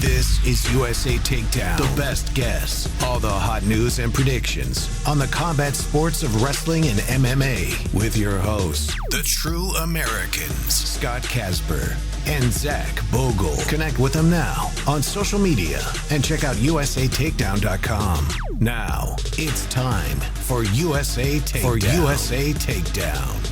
This is USA Takedown. The best guests, all the hot news and predictions on the combat sports of wrestling and MMA with your hosts, the true Americans, Scott Casper and Zach Bogle. Connect with them now on social media and check out usatakedown.com. Now it's time for USA Takedown.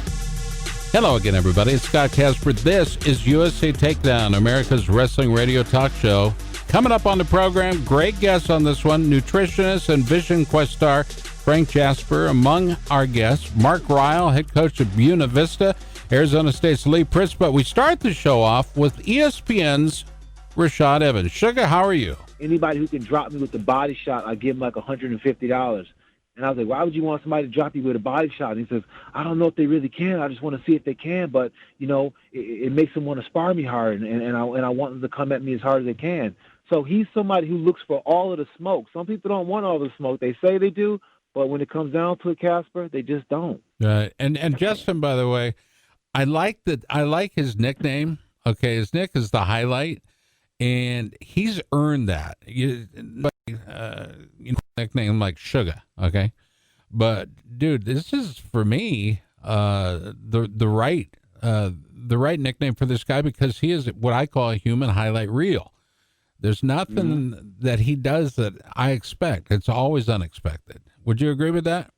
Hello again, everybody. It's Scott Casper. This is USA Takedown, America's wrestling radio talk show. Coming up on the program, great guests on this one, nutritionist and Vision Quest star Frank Jasper among our guests, Mark Ryle, head coach of Buena Vista, Arizona State's Lee Pritz. But we start the show off with ESPN's Rashad Evans. Sugar, how are you? Anybody who can drop me with the body shot, I give him like $150. And I was like, why would you want somebody to drop you with a body shot? And he says, I don't know if they really can. I just want to see if they can. But, you know, it makes them want to spar me hard, and I want them to come at me as hard as they can. So he's somebody who looks for all of the smoke. Some people don't want all the smoke. They say they do, but when it comes down to it, Casper, they just don't. And Justin, by the way, I like his nickname. Okay, his nick is the Highlight, and he's earned that. Nickname like Sugar, okay? But dude, this is for me the right nickname for this guy, because he is what I call a human highlight reel. There's nothing that he does that I expect. It's always unexpected. Would you agree with that?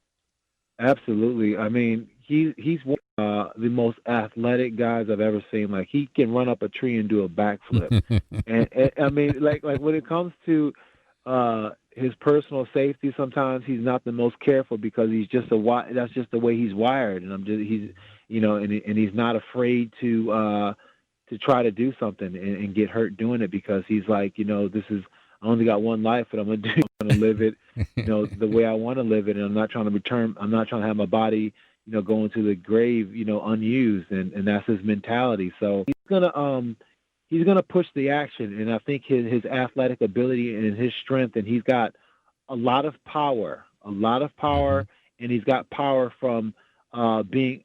Absolutely. I mean, he's one of the most athletic guys I've ever seen. Like, he can run up a tree and do a backflip. and I mean, like when it comes to his personal safety, sometimes he's not the most careful, because he's just that's just the way he's wired. And he's not afraid to try to do something and get hurt doing it, because he's like, I only got one life, and I'm going to live it, the way I want to live it. And I'm not trying to have my body, go into the grave, unused. And that's his mentality. So he's going to push the action. And I think his athletic ability and his strength, and he's got a lot of power, and he's got power from being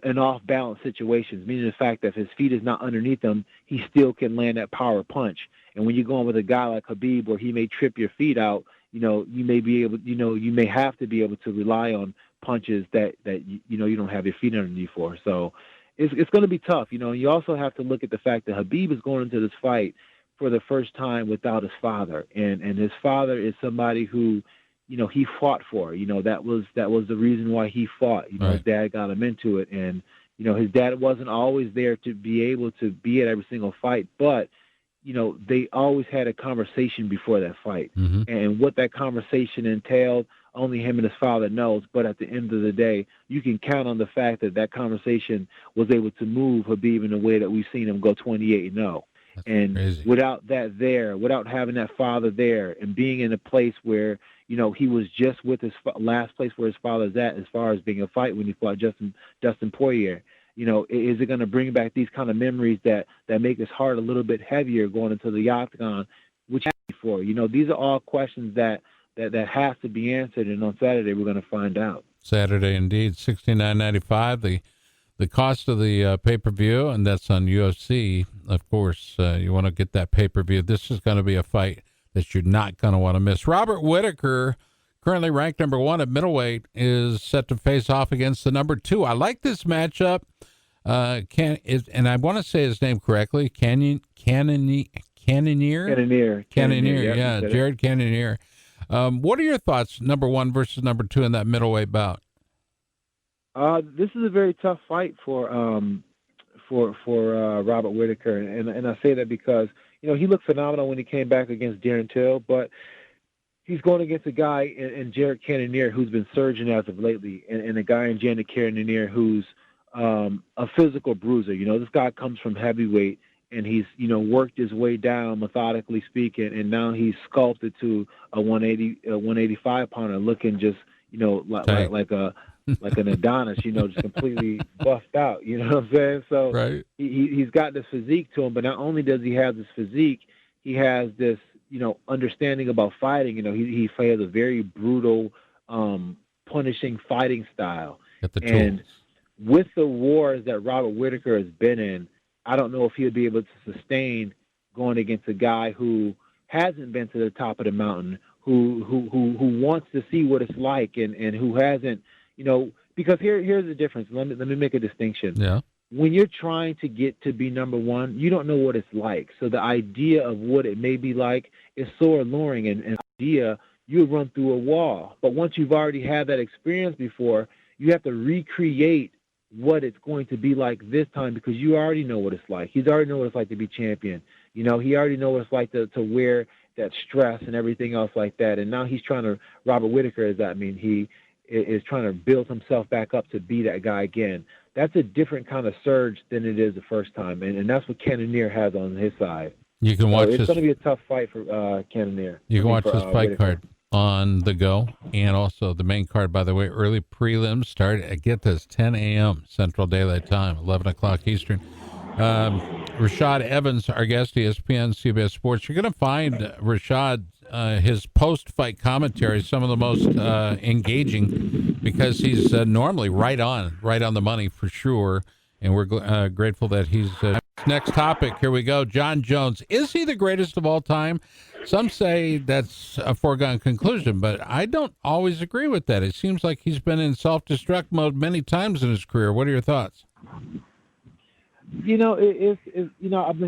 in off-balance situations, meaning the fact that if his feet is not underneath him, he still can land that power punch. And when you're going with a guy like Khabib, where he may trip your feet out, you may have to be able to rely on punches that you don't have your feet underneath for. So it's going to be tough, and you also have to look at the fact that Khabib is going into this fight for the first time without his father. And his father is somebody who, he fought for. That was the reason why he fought. Right. His dad got him into it. And, his dad wasn't always there to be able to be at every single fight, but, they always had a conversation before that fight. Mm-hmm. And what that conversation entailed, only him and his father knows. But at the end of the day, you can count on the fact that conversation was able to move Khabib in a way that we've seen him go 28-0. And crazy. Without having that father there, and being in a place where, he was just with his last place where his father's at, as far as being a fight when he fought Dustin Poirier, is it going to bring back these kind of memories that make his heart a little bit heavier going into the octagon, which for, these are all questions that has to be answered. And on Saturday, we're going to find out. Saturday, indeed, $69.95. The cost of the pay-per-view, and that's on UFC. Of course, you want to get that pay-per-view. This is going to be a fight that you're not going to want to miss. Robert Whittaker, currently ranked number 1 at middleweight, is set to face off against the number 2. I like this matchup. And I want to say his name correctly, Cannonier. Cannonier, yeah, Jared Cannonier. What are your thoughts, number 1 versus number 2 in that middleweight bout? This is a very tough fight for Robert Whittaker, and I say that because he looked phenomenal when he came back against Darren Till, but he's going against a guy in Jared Cannonier who's been surging as of lately, and a guy in Jared Cannonier who's a physical bruiser. This guy comes from heavyweight, and he's worked his way down, methodically speaking, and now he's sculpted to a 185 pounder, looking just like an Adonis, just completely buffed out. You know what I'm saying? So right. He's got this physique to him, but not only does he have this physique, he has this, understanding about fighting. He has a very brutal, punishing fighting style. And with the wars that Robert Whittaker has been in, I don't know if he'll be able to sustain going against a guy who hasn't been to the top of the mountain, who wants to see what it's like, and who hasn't, because here's the difference. Let me make a distinction. Yeah. When you're trying to get to be number one, you don't know what it's like. So the idea of what it may be like is so alluring, and the idea you run through a wall. But once you've already had that experience before, you have to recreate what it's going to be like this time, because you already know what it's like. He's already know what it's like to be champion. He already know what it's like to wear that stress and everything else like that. And now he's trying to, Robert Whitaker he is trying to build himself back up to be that guy again. That's a different kind of surge than it is the first time. And that's what Cannonier has on his side. You can watch it's going to be a tough fight for Cannonier. You can watch this fight Whitaker. card on the go, and also the main card, by the way. Early prelims start at, get this, 10 a.m. Central Daylight Time, 11 o'clock Eastern. Rashad Evans, our guest, ESPN, CBS Sports. You're going to find Rashad, his post-fight commentary, some of the most engaging, because he's normally right on the money for sure, and we're grateful that he's... Next topic, here we go. John Jones. Is he the greatest of all time? Some say that's a foregone conclusion, but I don't always agree with that. It seems like he's been in self-destruct mode many times in his career. What are your thoughts? I've been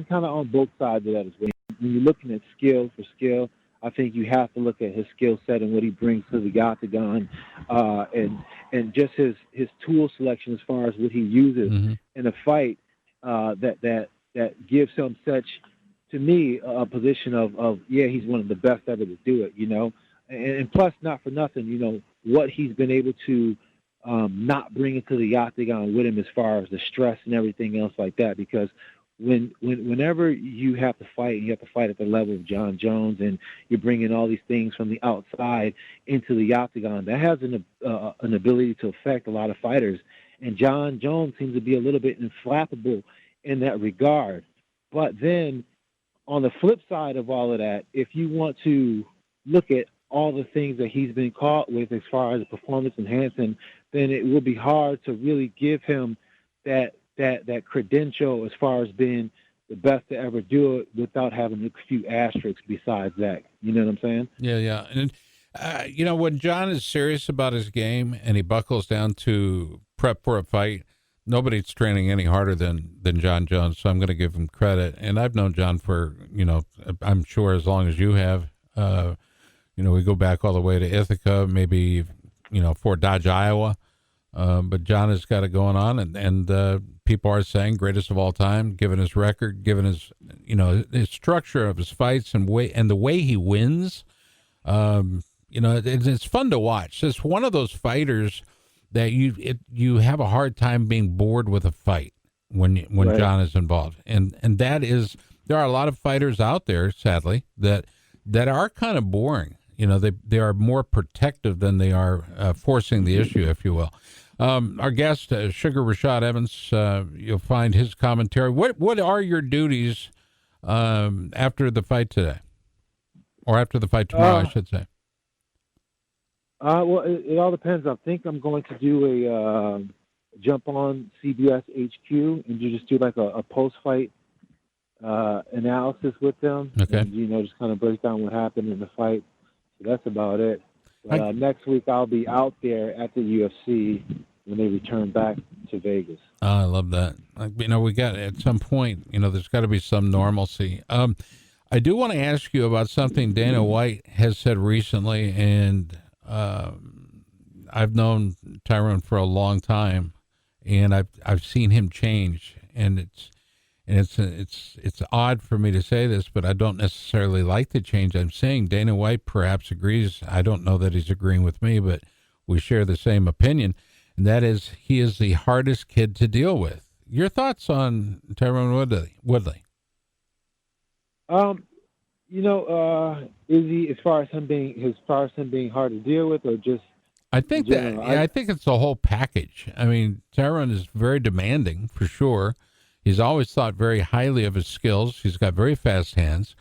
kind of on both sides of that as well. When you're looking at skill for skill, I think you have to look at his skill set and what he brings to the octagon, and just his tool selection as far as what he uses in a fight. That gives him such, to me, a position of he's one of the best ever to do it, and plus, not for nothing, what he's been able to not bring into the octagon with him as far as the stress and everything else like that, because whenever you have to fight, and you have to fight at the level of John Jones, and you're bringing all these things from the outside into the octagon, that has an ability to affect a lot of fighters. And John Jones seems to be a little bit inflammable in that regard. But then on the flip side of all of that, if you want to look at all the things that he's been caught with as far as performance enhancing, then it will be hard to really give him that credential as far as being the best to ever do it without having a few asterisks besides that. You know what I'm saying? Yeah. And, when John is serious about his game and he buckles down to prep for a fight, nobody's training any harder than John Jones, so I'm going to give him credit. And I've known John for, I'm sure as long as you have. We go back all the way to Ithaca, maybe, Fort Dodge, Iowa. But John has got it going on, and people are saying greatest of all time, given his record, given his, his structure of his fights and the way he wins. It's fun to watch. It's one of those fighters that you have a hard time being bored with a fight when right. John is involved, and that is, there are a lot of fighters out there, sadly, that are kind of boring. They are more protective than they are forcing the issue, if you will. Our guest, Sugar Rashad Evans, you'll find his commentary. What are your duties after the fight today, or after the fight tomorrow, I should say? Well, it all depends. I think I'm going to do a jump on CBS HQ and just do like a post-fight analysis with them. Okay. And, just kind of break down what happened in the fight. So that's about it. Next week I'll be out there at the UFC when they return back to Vegas. Oh, I love that. We got, at some point, there's got to be some normalcy. I do want to ask you about something Dana White has said recently, and I've known Tyrone for a long time, and I've seen him change, and it's odd for me to say this, but I don't necessarily like the change I'm seeing. Dana White perhaps agrees. I don't know that he's agreeing with me, but we share the same opinion, and that is he is the hardest kid to deal with. Your thoughts on Tyrone Woodley? Is he, as far as him being hard to deal with, or just? I think I think it's the whole package. I mean, Tyrone is very demanding for sure. He's always thought very highly of his skills. He's got very fast hands,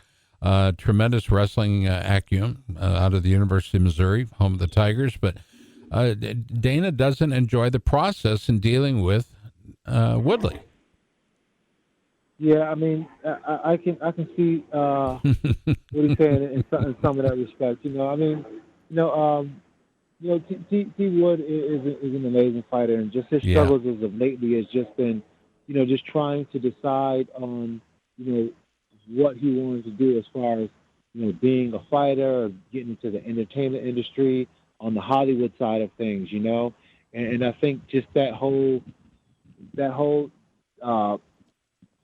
tremendous wrestling acumen out of the University of Missouri, home of the Tigers. But Dana doesn't enjoy the process in dealing with Woodley. Yeah, I mean, I can see what he's saying in some of that respect. I mean, you know, T Wood is an amazing fighter, and just his Yeah. struggles as of lately has just been, just trying to decide on, what he wanted to do as far as, being a fighter or getting into the entertainment industry on the Hollywood side of things, and I think just that whole uh,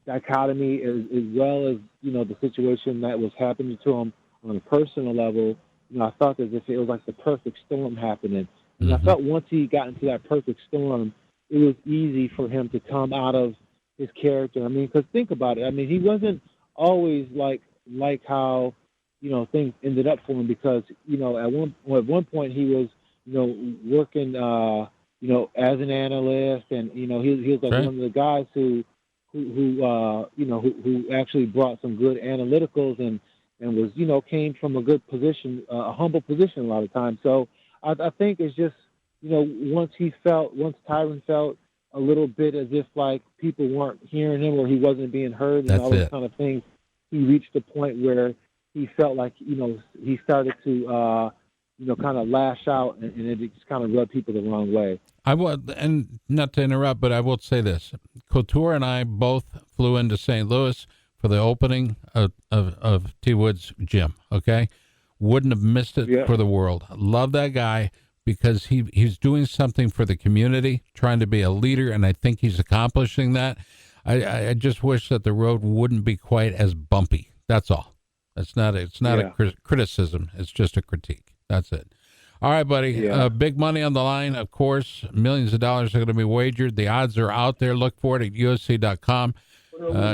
dichotomy, as well as the situation that was happening to him on a personal level. I felt as if it was like the perfect storm happening, and I Mm-hmm. felt once he got into that perfect storm, it was easy for him to come out of his character. I mean, because think about it. I mean, he wasn't always like how things ended up for him, because at one point he was working as an analyst, and he was like Right. one of the guys who actually brought some good analyticals, and was came from a good position, a humble position a lot of times. So I think it's just once Tyron felt a little bit as if like people weren't hearing him, or he wasn't being heard, and That's all those it. kind of things, he reached a point where he felt like he started to kind of lash out, and it just kind of rubbed people the wrong way. I will, and not to interrupt, but I will say this: Couture and I both flew into St. Louis for the opening of T. Wood's gym. Okay, wouldn't have missed it Yeah. for the world. Love that guy because he's doing something for the community, trying to be a leader, and I think he's accomplishing that. I just wish that the road wouldn't be quite as bumpy. That's all. It's not Yeah. a criticism. It's just a critique. That's it. All right, buddy. Yeah. Big money on the line, of course. Millions of dollars are going to be wagered. The odds are out there. Look for it at UFC.com.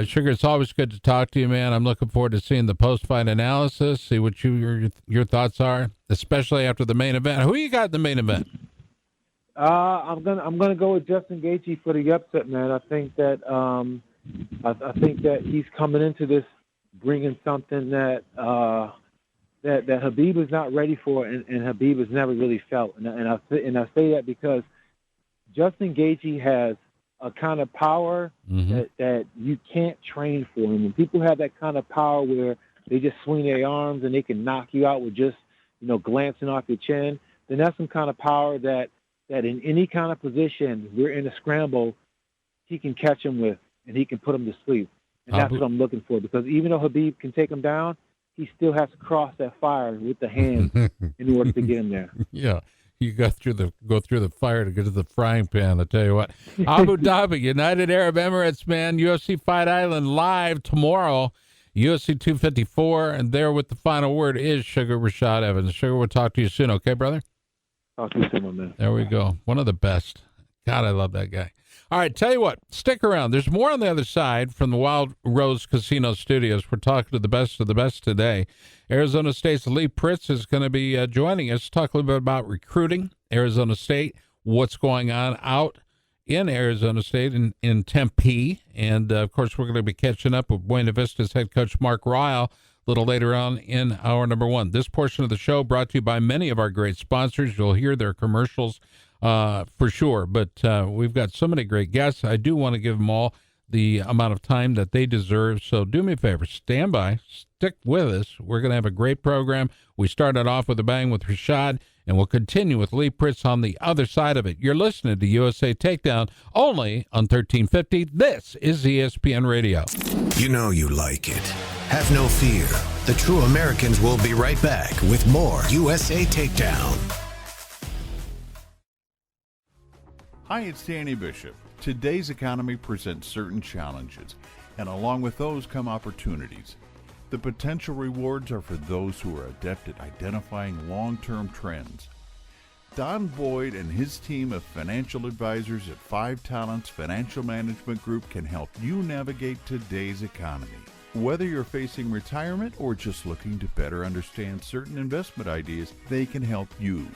Sugar, it's always good to talk to you, man. I'm looking forward to seeing the post-fight analysis, see what your thoughts are, especially after the main event. Who you got in the main event? I'm gonna go with Justin Gaethje for the upset, man. I think that I think that he's coming into this bringing something that that Habib is not ready for, and Habib has never really felt. And I say that because Justin Gaethje has a kind of power that you can't train for. And when people have that kind of power where they just swing their arms and they can knock you out with just glancing off your chin, then that's some kind of power that in any kind of position, we're in a scramble, he can catch him with, and he can put him to sleep. And that's what I'm looking for, because even though Habib can take him down, he still has to cross that fire with the hands in order to get him there. Yeah, you go through the fire to get to the frying pan. I tell you what, Abu Dhabi, United Arab Emirates, man, UFC Fight Island live tomorrow, UFC 254, and there with the final word is Sugar Rashad Evans. Sugar, we'll talk to you soon, okay, brother? Talk to you soon, my man. There we go. One of the best. God, I love that guy. All right, tell you what, stick around. There's more on the other side from the Wild Rose Casino Studios. We're talking to the best of the best today. Arizona State's Lee Pritz is going to be joining us to talk a little bit about recruiting, Arizona State, what's going on out in Arizona State in Tempe. And, of course, we're going to be catching up with Buena Vista's head coach Mark Ryle a little later on in hour number one. This portion of the show brought to you by many of our great sponsors. You'll hear their commercials for sure, but we've got so many great guests. I do want to give them all the amount of time that they deserve. So do me a favor, stand by, stick with us. We're going to have a great program. We started off with a bang with Rashad, and we'll continue with Lee Pritz on the other side of it. You're listening to USA Takedown only on 1350. This is ESPN Radio. You know you like it. Have no fear. The True Americans will be right back with more USA Takedown. Hi, it's Danny Bishop. Today's economy presents certain challenges, and along with those come opportunities. The potential rewards are for those who are adept at identifying long-term trends. Don Boyd and his team of financial advisors at 5 Talents Financial Management Group can help you navigate today's economy. Whether you're facing retirement or just looking to better understand certain investment ideas, they can help you.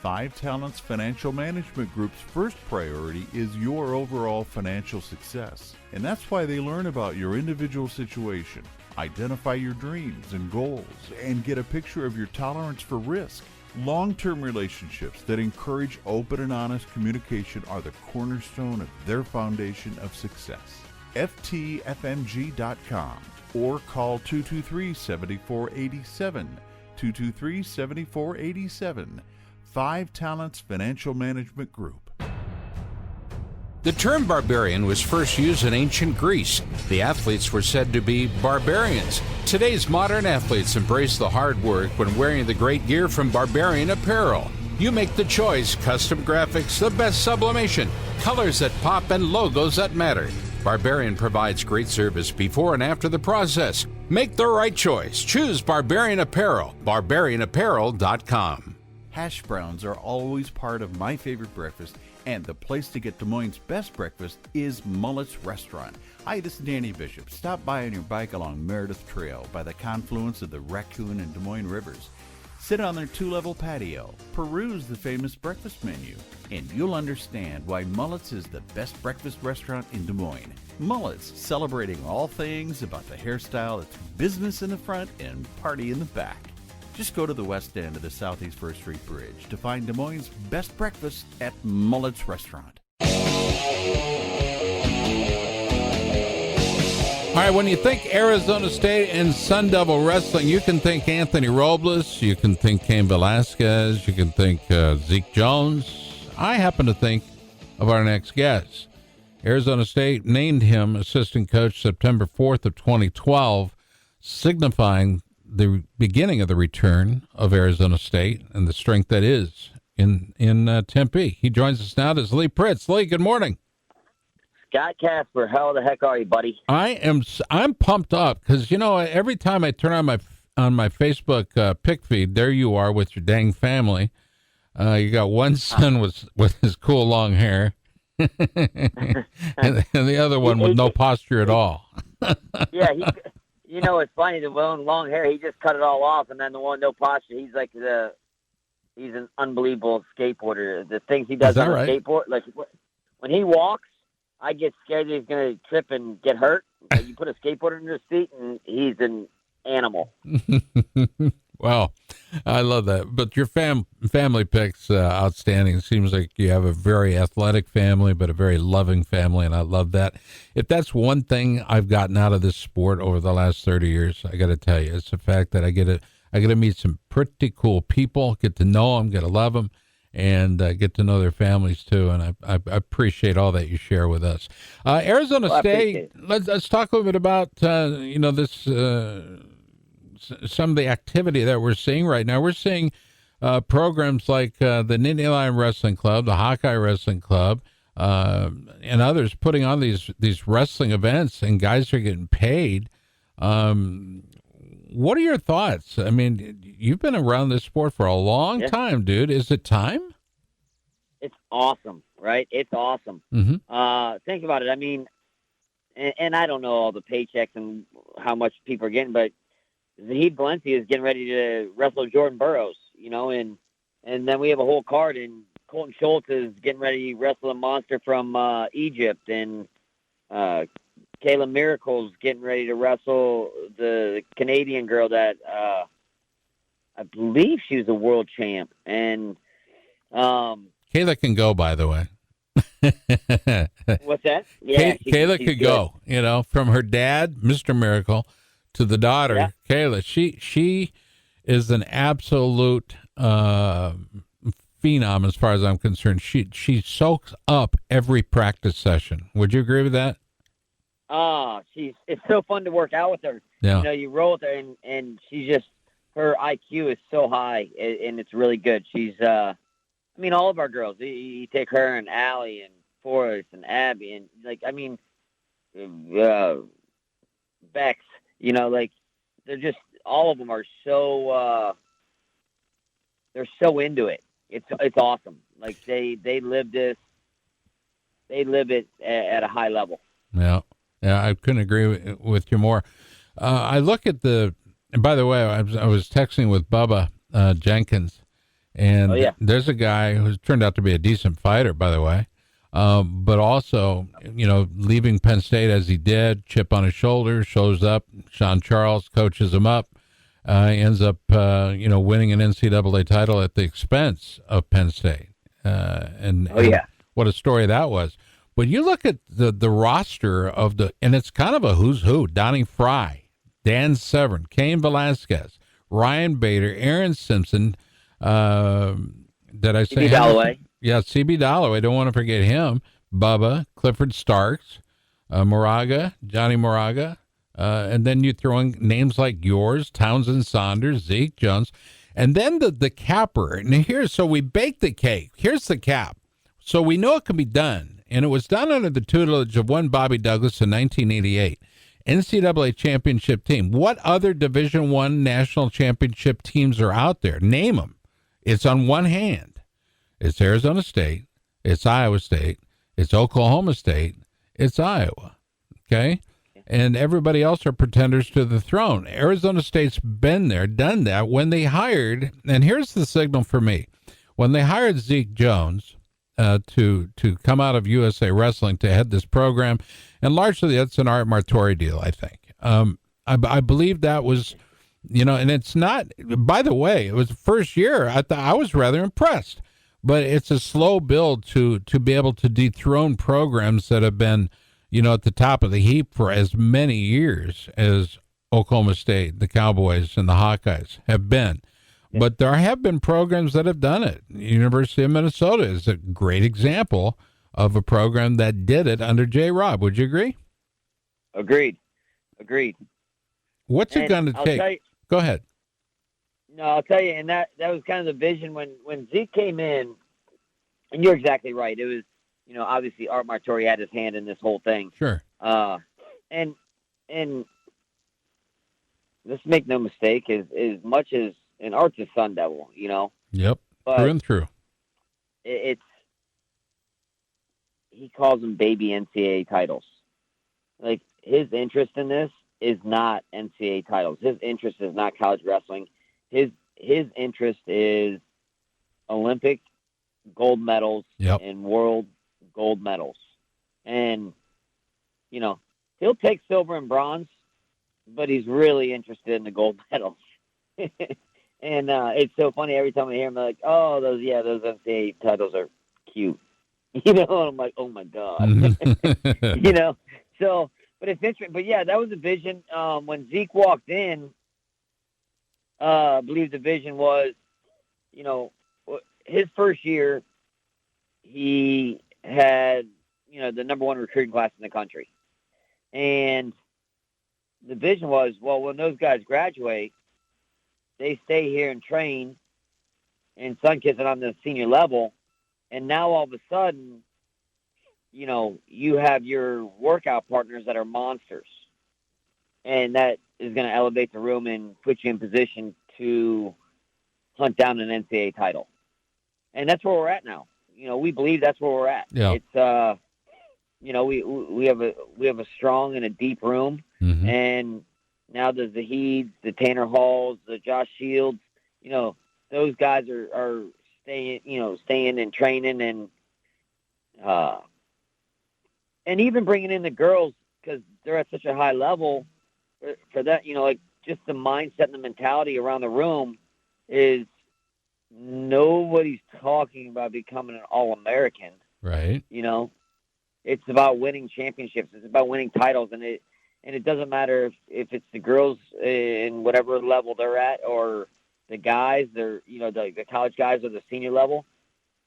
5 Talents Financial Management Group's first priority is your overall financial success. And that's why they learn about your individual situation, identify your dreams and goals, and get a picture of your tolerance for risk. Long-term relationships that encourage open and honest communication are the cornerstone of their foundation of success. ftfmg.com or call 223-7487, 223-7487, 5 Talents Financial Management Group. The term barbarian was first used in ancient Greece. The athletes were said to be barbarians. Today's modern athletes embrace the hard work when wearing the great gear from Barbarian Apparel. You make the choice. Custom graphics, the best sublimation, colors that pop, and logos that matter. Barbarian provides great service before and after the process. Make the right choice. Choose Barbarian Apparel. BarbarianApparel.com. Hash browns are always part of my favorite breakfast, and the place to get Des Moines' best breakfast is Mullet's Restaurant. Hi, this is Danny Bishop. Stop by on your bike along Meredith Trail by the confluence of the Raccoon and Des Moines rivers. Sit on their 2-level patio, peruse the famous breakfast menu, and you'll understand why Mullet's is the best breakfast restaurant in Des Moines. Mullet's, celebrating all things about the hairstyle that's business in the front and party in the back. Just go to the west end of the Southeast 1st Street Bridge to find Des Moines' best breakfast at Mullet's Restaurant. All right, when you think Arizona State and Sun Devil Wrestling, you can think Anthony Robles, you can think Cain Velasquez, you can think Zeke Jones. I happen to think of our next guest. Arizona State named him assistant coach September 4th of 2012, signifying the beginning of the return of Arizona State and the strength that is in Tempe. He joins us now. This is Lee Pritz. Lee, good morning. Scott Casper, how the heck are you, buddy? I'm pumped up because every time I turn on my Facebook pic feed, there you are with your dang family. You got one son with his cool long hair, and the other one with no posture at all. Yeah, it's funny. The one with long hair, he just cut it all off, and then the one with no posture, he's like he's an unbelievable skateboarder. The things he does on a skateboard, like when he walks, I get scared that he's going to trip and get hurt. But you put a skateboarder under his feet, and he's an animal. Wow, I love that. But your family pick's outstanding. It seems like you have a very athletic family, but a very loving family, and I love that. If that's one thing I've gotten out of this sport over the last 30 years, I got to tell you, it's the fact that I get to meet some pretty cool people, get to know them, get to love them, and get to know their families too. And I appreciate all that you share with us. Arizona State. Let's talk a little bit about this. Some of the activity that we're seeing right now. We're seeing programs like the Nittany Lion Wrestling Club, the Hawkeye Wrestling Club, and others putting on these wrestling events, and guys are getting paid. What are your thoughts? I mean, you've been around this sport for a long time, dude. Is it time? It's awesome, right? It's awesome. Mm-hmm. Think about it. I mean, and I don't know all the paychecks and how much people are getting, but Zahid Valencia is getting ready to wrestle Jordan Burroughs, and then we have a whole card, and Colton Schultz is getting ready to wrestle a monster from Egypt, and Kayla Miracle's getting ready to wrestle the Canadian girl that I believe she was a world champ. And Kayla can go, by the way. What's that? Yeah, Kayla could go, from her dad, Mr. Miracle, to the daughter, Kayla. She is an absolute phenom as far as I'm concerned. She soaks up every practice session. Would you agree with that? It's so fun to work out with her. Yeah. You roll with her, and she's just, her IQ is so high, and it's really good. She's, all of our girls, you take her and Allie and Forrest and Abby, and Bex, they're just, all of them are so, they're so into it. It's awesome. Like they live this, they live it at a high level. Yeah. Yeah, I couldn't agree with you more. I look at and by the way, I was texting with Bubba Jenkins, and there's a guy who's turned out to be a decent fighter, by the way, but also, leaving Penn State as he did, chip on his shoulder, shows up, Sean Charles coaches him up, ends up, winning an NCAA title at the expense of Penn State. And what a story that was. But you look at the roster of and it's kind of a who's who. Donnie Fry, Dan Severn, Cain Velasquez, Ryan Bader, Aaron Simpson. Did I say C.B. Dalloway? Yeah, C.B. Dalloway. Don't want to forget him. Bubba, Clifford Starks, Moraga, Johnny Moraga. And then you throw in names like yours, Townsend Saunders, Zeke Jones. And then the capper. And so we baked the cake. Here's the cap. So we know it can be done. And it was done under the tutelage of one Bobby Douglas in 1988. NCAA championship team. What other Division I national championship teams are out there? Name them. It's on one hand. It's Arizona State. It's Iowa State. It's Oklahoma State. It's Iowa. Okay? And everybody else are pretenders to the throne. Arizona State's been there, done that. When they hired, and here's the signal for me, when they hired Zeke Jones to come out of USA Wrestling to head this program, and largely that's an Art Martori deal, I think. I believe that was, and it's not, by the way, it was the first year. I was rather impressed, but it's a slow build to be able to dethrone programs that have been, at the top of the heap for as many years as Oklahoma State, the Cowboys, and the Hawkeyes have been. Yeah. But there have been programs that have done it. University of Minnesota is a great example of a program that did it under J. Rob. Would you agree? Agreed. What's it going to take? Go ahead. No, I'll tell you, and that was kind of the vision when Zeke came in, and you're exactly right. It was, obviously Art Martori had his hand in this whole thing. Sure. And let's make no mistake, as much as an Art's a Sun Devil, Yep. But through and through. He calls them baby NCAA titles. Like, his interest in this is not NCAA titles. His interest is not college wrestling. His interest is Olympic gold medals and world gold medals. And, he'll take silver and bronze, but he's really interested in the gold medals. And it's so funny every time I hear him, like, oh, those NCAA titles are cute. And I'm like, oh my God. So, but it's interesting. But yeah, that was the vision. When Zeke walked in, I believe the vision was, his first year, he had, the number one recruiting class in the country. And the vision was, well, when those guys graduate, they stay here and train and sun-kiss it on the senior level. And now all of a sudden, you have your workout partners that are monsters. And that is going to elevate the room and put you in position to hunt down an NCAA title. And that's where we're at now. We believe that's where we're at. Yeah. It's, we have a strong and a deep room. Mm-hmm. And now the Zaheeds, the Tanner Halls, the Josh Shields, those guys are staying and training and even bringing in the girls because they're at such a high level for that, like just the mindset and the mentality around the room is nobody's talking about becoming an All-American. Right. It's about winning championships. It's about winning titles. And it doesn't matter if it's the girls in whatever level they're at or the guys, they're, the college guys or the senior level,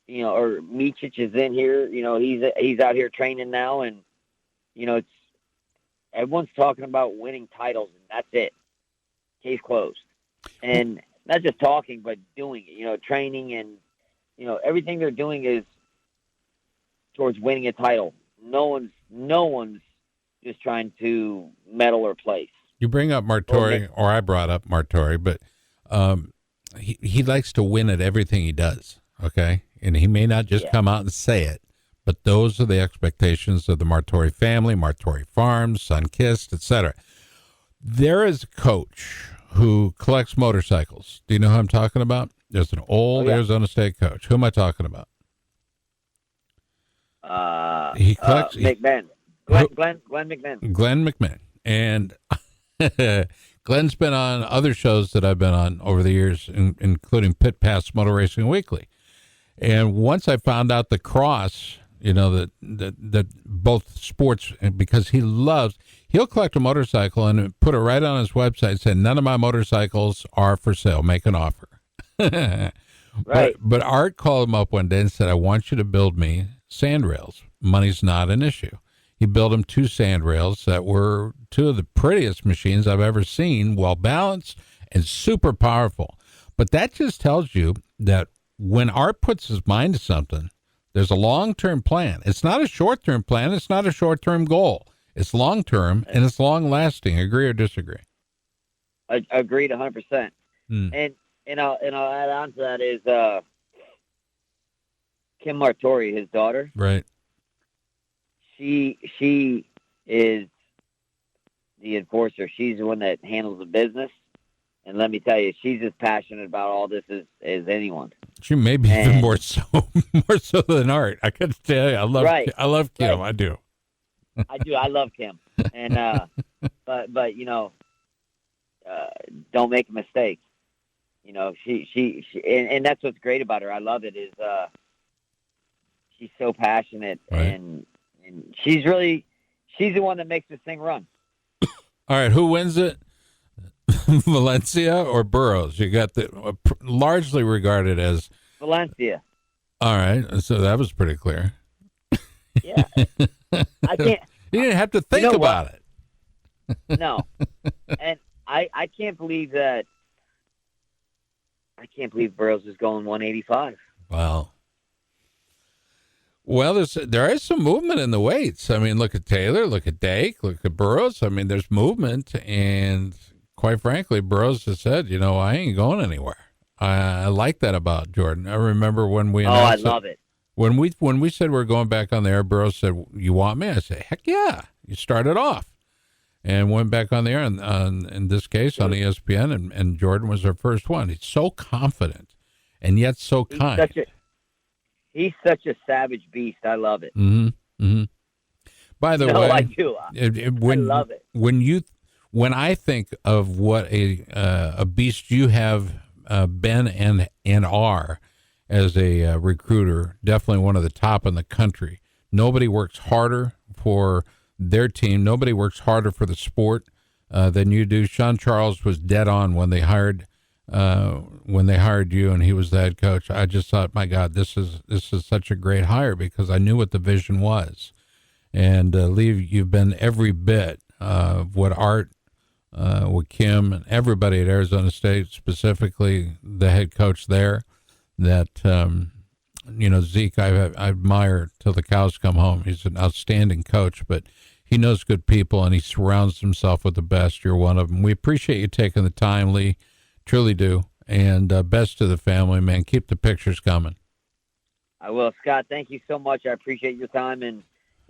or Micic is in here, he's out here training now. And, it's everyone's talking about winning titles and that's it. Case closed. And not just talking, but doing it, training and, everything they're doing is towards winning a title. No one's just trying to medal or place. You bring up Martori, or I brought up Martori, but he likes to win at everything he does, okay? And he may not just come out and say it, but those are the expectations of the Martori family, Martori Farms, Sunkist, etc. There is a coach who collects motorcycles. Do you know who I'm talking about? There's an old Arizona State coach. Who am I talking about? He collects McMahon. Glenn McMahon. Glenn McMahon. And Glenn's been on other shows that I've been on over the years, including Pit Pass Motor Racing Weekly. And once I found out the cross that both sports, because he'll collect a motorcycle and put it right on his website saying, none of my motorcycles are for sale, make an offer. Right. But Art called him up one day and said, I want you to build me sandrails. Money's not an issue. He built him 2 sandrails that were 2 of the prettiest machines I've ever seen, well balanced and super powerful. But that just tells you that when Art puts his mind to something, there's a long-term plan. It's not a short-term plan. It's not a short-term goal. It's long-term, and it's long-lasting. Agree or disagree? Agreed 100%. And I'll add on to that is Kim Martori, his daughter. Right. She is the enforcer. She's the one that handles the business. And let me tell you, she's as passionate about all this as anyone. She may be even more so than Art. I got to tell you, I love Kim. Right. I do. I do. I love Kim. And but don't make a mistake. She and that's what's great about her. I love it is she's so passionate, right. and she's the one that makes this thing run. All right, who wins it? Valencia or Burroughs? You got the largely regarded as Valencia. All right, so that was pretty clear. Yeah, I can't. You didn't have to think about it. No, and I can't believe that. I can't believe Burroughs is going 185. Wow. Well, there is some movement in the weights. I mean, look at Taylor, look at Dake, look at Burroughs. I mean, there's movement, and quite frankly, Burroughs has said, I ain't going anywhere. I like that about Jordan. I remember when we announced I love it. When we said we're going back on the air, Burroughs said, "You want me?" I said, "Heck yeah!" You started off, and went back on the air, and in this case on ESPN, and Jordan was our first one. He's so confident, and yet so kind. He's such a savage beast. I love it. Mm-hmm. Mm-hmm. By the way, I do. I love it. When I think of what a beast you have been and are as a recruiter, definitely one of the top in the country. Nobody works harder for their team. Nobody works harder for the sport than you do. Sean Charles was dead on when they hired you, and he was the head coach. I just thought, my God, this is such a great hire, because I knew what the vision was. And Lee, you've been every bit of what Art, with Kim, and everybody at Arizona State, specifically the head coach there, that Zeke, I admire till the cows come home. He's an outstanding coach, but he knows good people, and he surrounds himself with the best. You're one of them. We appreciate you taking the time, Lee. Truly do. And best to the family, man. Keep the pictures coming. I will, Scott. Thank you so much. I appreciate your time, and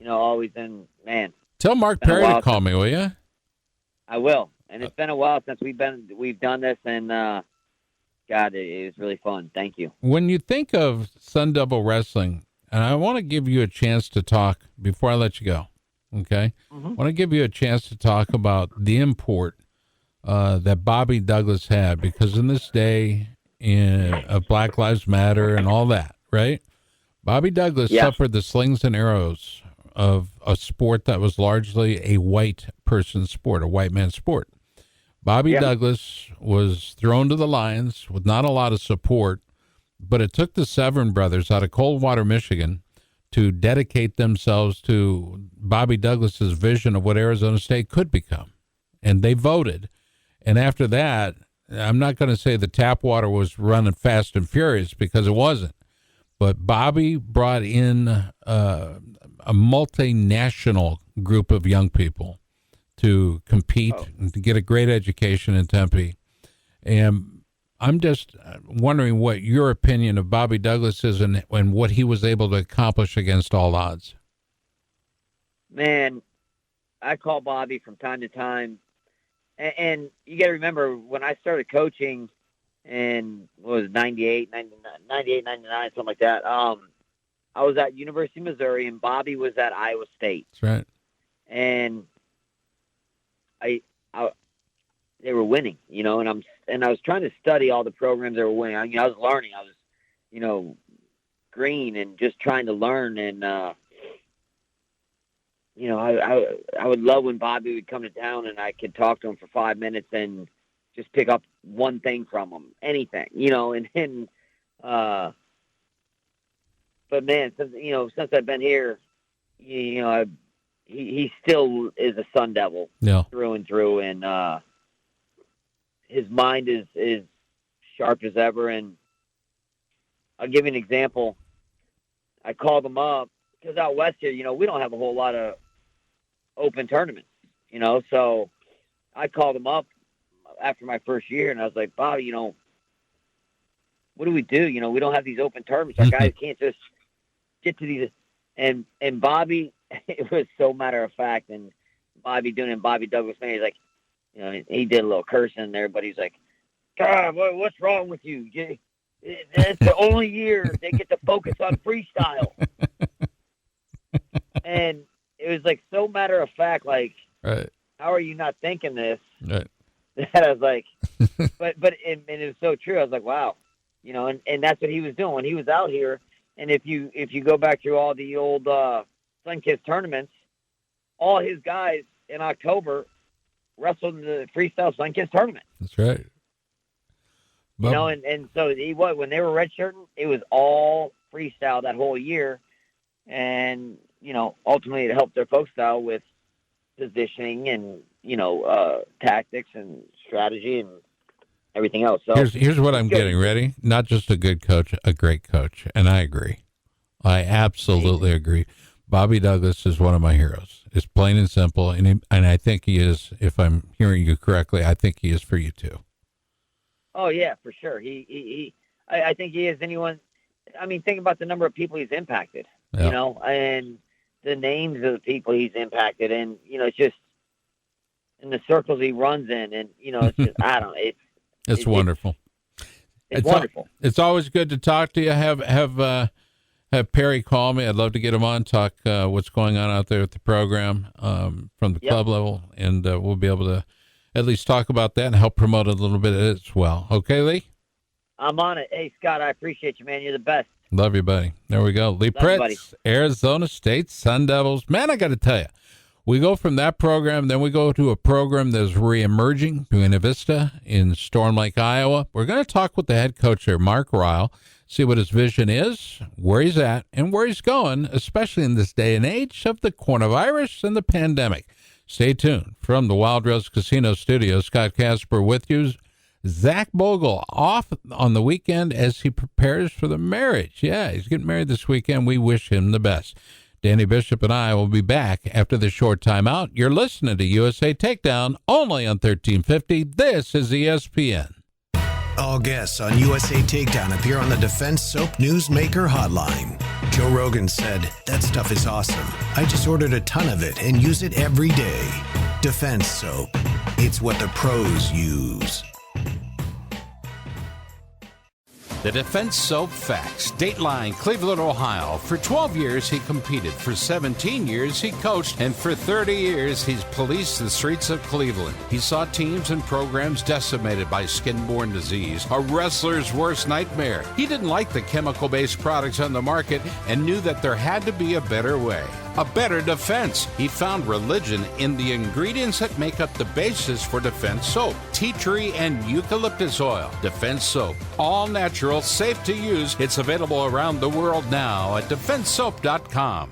always been, man. Tell Mark Perry to call me, will you? I will. And it's been a while since we've done this, and God, it was really fun. Thank you. When you think of Sun Devil Wrestling, and I want to give you a chance to talk before I let you go, okay? Mm-hmm. I want to give you a chance to talk about the import that Bobby Douglas had, because in this day of Black Lives Matter and all that, right? Bobby Douglas suffered the slings and arrows of a sport that was largely a white person's sport, a white man's sport. Bobby Douglas was thrown to the lions with not a lot of support, but it took the Severn brothers out of Coldwater, Michigan, to dedicate themselves to Bobby Douglas's vision of what Arizona State could become. And they voted. And after that, I'm not going to say the tap water was running fast and furious, because it wasn't. But Bobby brought in a multinational group of young people to compete and to get a great education in Tempe. And I'm just wondering what your opinion of Bobby Douglas is, and what he was able to accomplish against all odds. Man, I call Bobby from time to time. And you got to remember, when I started coaching in, 98, 99, something like that, I was at University of Missouri, and Bobby was at Iowa State. That's right. And they were winning, and I was trying to study all the programs they were winning. I was learning. I was, green and just trying to learn. And, you know, I would love when Bobby would come to town and I could talk to him for 5 minutes and just pick up one thing from him, anything, you know, but man, since I've been here, you know, he still is a Sun Devil through and through. And, his mind is sharp as ever. And I'll give you an example. I called him up because out west here, you know, we don't have a whole lot of open tournaments, you know, so I called him up after my first year and I was like, Bobby, you know, what do we do? You know, we don't have these open tournaments. Our guys can't just get to these. And Bobby, it was so matter of fact. And Bobby Douglas, man, he's like, you know, he did a little cursing in there, but he's like, God, what's wrong with you? That's the only year they get to focus on freestyle. And it was like so matter of fact, like, right. How are you not thinking this? Right. And I was like, but it was so true. I was like, wow, you know, and that's what he was doing when he was out here. And if you go back through all the old Sunkist tournaments, all his guys in October wrestled in the freestyle Sunkist tournament. That's right. You know, and so when they were redshirting, it was all freestyle that whole year. And, you know, ultimately it helped their folk style with positioning and, you know, tactics and strategy and everything else. So here's what I'm getting. Ready? Not just a good coach, a great coach. And I agree. I absolutely agree. Bobby Douglas is one of my heroes. It's plain and simple. And I think he is, if I'm hearing you correctly, I think he is for you too. Oh yeah, for sure. I think he is. Anyone, I mean, think about the number of people he's impacted, you know, and the names of the people he's impacted. And, you know, it's just in the circles he runs in. And, you know, it's just, I don't know. It's wonderful. It's wonderful. It's always good to talk to you. Have Perry call me. I'd love to get him on, talk what's going on out there at the program from the club level, and we'll be able to at least talk about that and help promote it a little bit as well. Okay, Lee? I'm on it. Hey, Scott, I appreciate you, man. You're the best. Love you, buddy. There we go. Lee Pritz, Arizona State Sun Devils. Man, I got to tell you, we go from that program, then we go to a program that's reemerging, Buena Vista in Storm Lake, Iowa. We're going to talk with the head coach there, Mark Ryle, see what his vision is, where he's at, and where he's going, especially in this day and age of the coronavirus and the pandemic. Stay tuned. From the Wild Rose Casino Studio, Scott Casper with you. Zach Bogle off on the weekend as he prepares for the marriage. Yeah, he's getting married this weekend. We wish him the best. Danny Bishop and I will be back after the short timeout. You're listening to USA Takedown only on 1350. This is ESPN. All guests on USA Takedown appear on the Defense Soap Newsmaker hotline. Joe Rogan said, "That stuff is awesome. I just ordered a ton of it and use it every day." Defense Soap. It's what the pros use. The Defense Soap Facts. Dateline, Cleveland, Ohio. For 12 years, he competed. For 17 years, he coached. And for 30 years, he's policed the streets of Cleveland. He saw teams and programs decimated by skin-borne disease, a wrestler's worst nightmare. He didn't like the chemical-based products on the market and knew that there had to be a better way. A better defense. He found religion in the ingredients that make up the basis for Defense Soap. Tea tree and eucalyptus oil. Defense Soap. All natural, safe to use. It's available around the world now at defensesoap.com.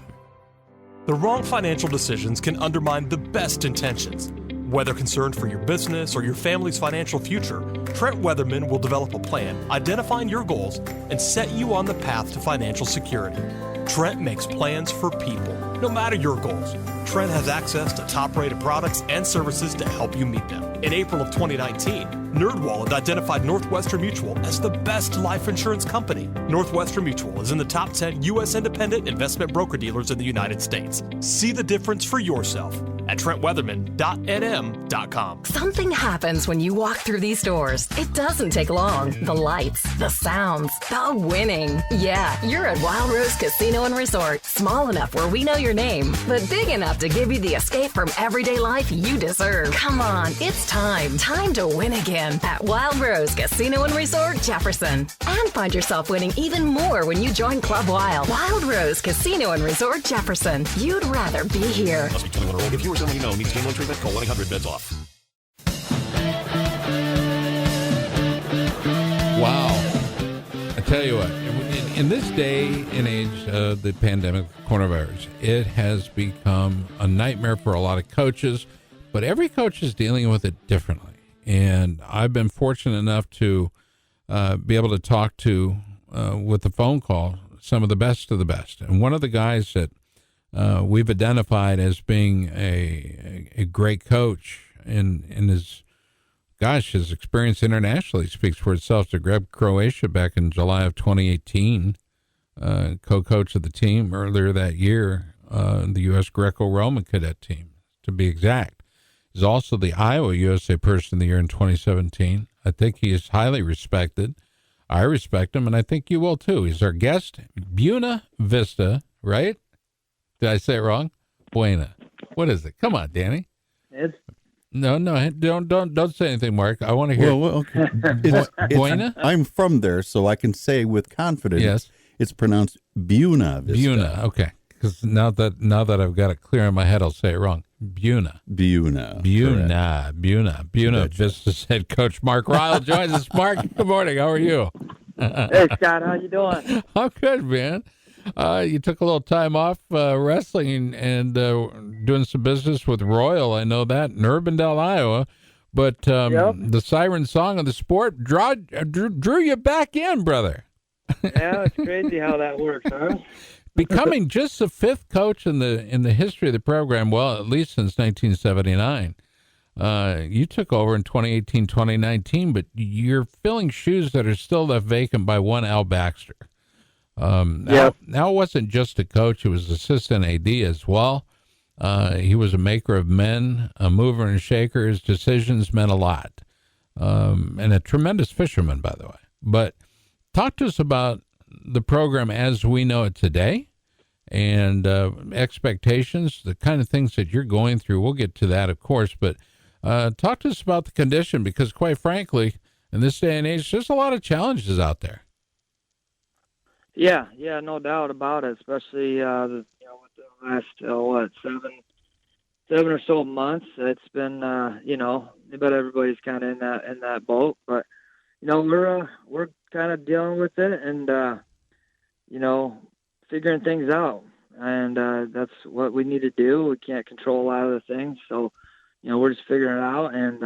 The wrong financial decisions can undermine the best intentions. Whether concerned for your business or your family's financial future, Trent Weatherman will develop a plan, identifying your goals, and set you on the path to financial security. Trent makes plans for people, no matter your goals. Trent has access to top-rated products and services to help you meet them. In April of 2019, NerdWallet identified Northwestern Mutual as the best life insurance company. Northwestern Mutual is in the top 10 U.S. independent investment broker-dealers in the United States. See the difference for yourself. at TrentWeatherman.nm.com. Something happens when you walk through these doors. It doesn't take long. The lights, the sounds, the winning. Yeah, you're at Wild Rose Casino and Resort. Small enough where we know your name, but big enough to give you the escape from everyday life you deserve. Come on, it's time. Time to win again at Wild Rose Casino and Resort, Jefferson. And find yourself winning even more when you join Club Wild. Wild Rose Casino and Resort, Jefferson. You'd rather be here. Must be 21 or older. If you or someone you know needs gambling treatment, call 1-800-BEDS-OFF. Wow. I tell you what, in this day and age of the pandemic, coronavirus, it has become a nightmare for a lot of coaches, but every coach is dealing with it differently. And I've been fortunate enough to be able to talk to, with the phone call, some of the best of the best. And one of the guys that we've identified as being a great coach in his experience internationally speaks for itself. To Greg Croatia back in July of 2018, co-coach of the team earlier that year, the U.S. Greco-Roman cadet team, to be exact. He's also the Iowa USA Person of the Year in 2017. I think he is highly respected. I respect him, and I think you will too. He's our guest, Buena Vista, right? Did I say it wrong? Buena. What is it? Come on, Danny. No, don't say anything, Mark. I want to hear. Well, okay. Buena? I'm from there, so I can say with confidence. Yes. It's pronounced Buena Vista. Buena. Okay. Because now that I've got it clear in my head, I'll say it wrong. Buena Vista's head coach Mark Ryle joins us. Mark, good morning. How are you? Hey, Scott. How you doing? I'm good, man. You took a little time off wrestling and doing some business with Royal. I know that in Urbandale, Iowa. But the siren song of the sport drew you back in, brother. Yeah, it's crazy how that works, huh? Becoming just the fifth coach in the history of the program, well, at least since 1979. You took over in 2018, 2019, but you're filling shoes that are still left vacant by one Al Baxter. Al wasn't just a coach, he was assistant AD as well. He was a maker of men, a mover and shaker. His decisions meant a lot. And a tremendous fisherman, by the way. But talk to us about the program as we know it today and expectations, the kind of things that you're going through. We'll get to that, of course, but talk to us about the condition, because quite frankly, in this day and age, there's a lot of challenges out there. Yeah, no doubt about it, especially with the last, 7 or so months. It's been, but everybody's kind of in that boat, but we're kind of dealing with it and, figuring things out. And that's what we need to do. We can't control a lot of the things. So, we're just figuring it out and,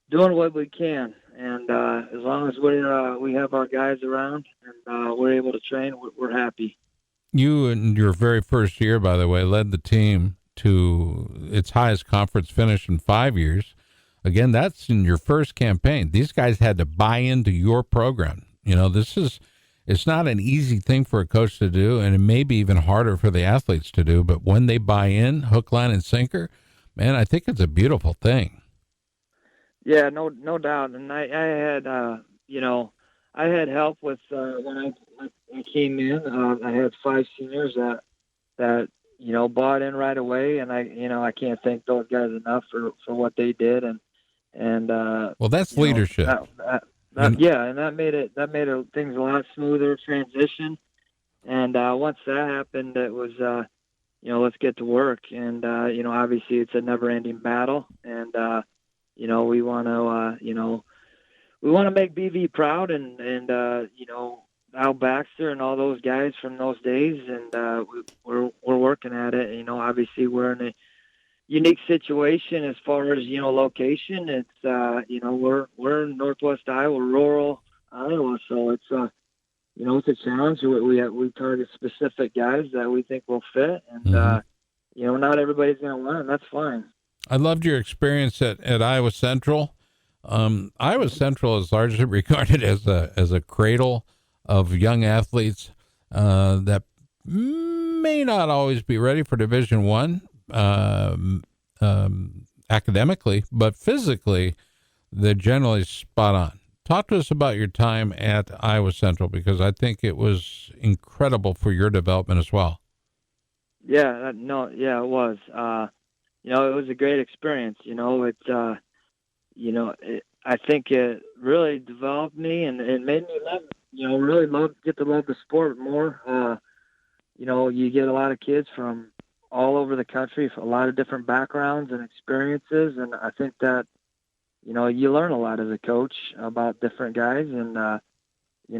doing what we can. And as long as we have our guys around and we're able to train, we're happy. You, in your very first year, by the way, led the team to its highest conference finish in 5 years. Again, that's in your first campaign. These guys had to buy into your program. It's not an easy thing for a coach to do, and it may be even harder for the athletes to do. But when they buy in, hook, line, and sinker, man, I think it's a beautiful thing. Yeah, no doubt. And I had, I had help with when I came in. I had 5 seniors that bought in right away, and I can't thank those guys enough for what they did. And well, that's leadership. And that made things a lot smoother transition. And once that happened, it was let's get to work. And obviously it's a never-ending battle. And we want to make BV proud and Al Baxter and all those guys from those days. And we're working at it. Obviously we're in a unique situation as far as location. It's we're in Northwest Iowa, rural Iowa, so it's it's a challenge. We target specific guys that we think will fit, and not everybody's going to win. That's fine. I loved your experience at Iowa Central. Iowa Central is largely regarded as a cradle of young athletes that may not always be ready for Division I, academically, but physically, they're generally spot on. Talk to us about your time at Iowa Central, because I think it was incredible for your development as well. Yeah, it was. It was a great experience. I think it really developed me, and it made me get to love the sport more. You get a lot of kids from all over the country, from a lot of different backgrounds and experiences, and I think that, you learn a lot as a coach about different guys, and, you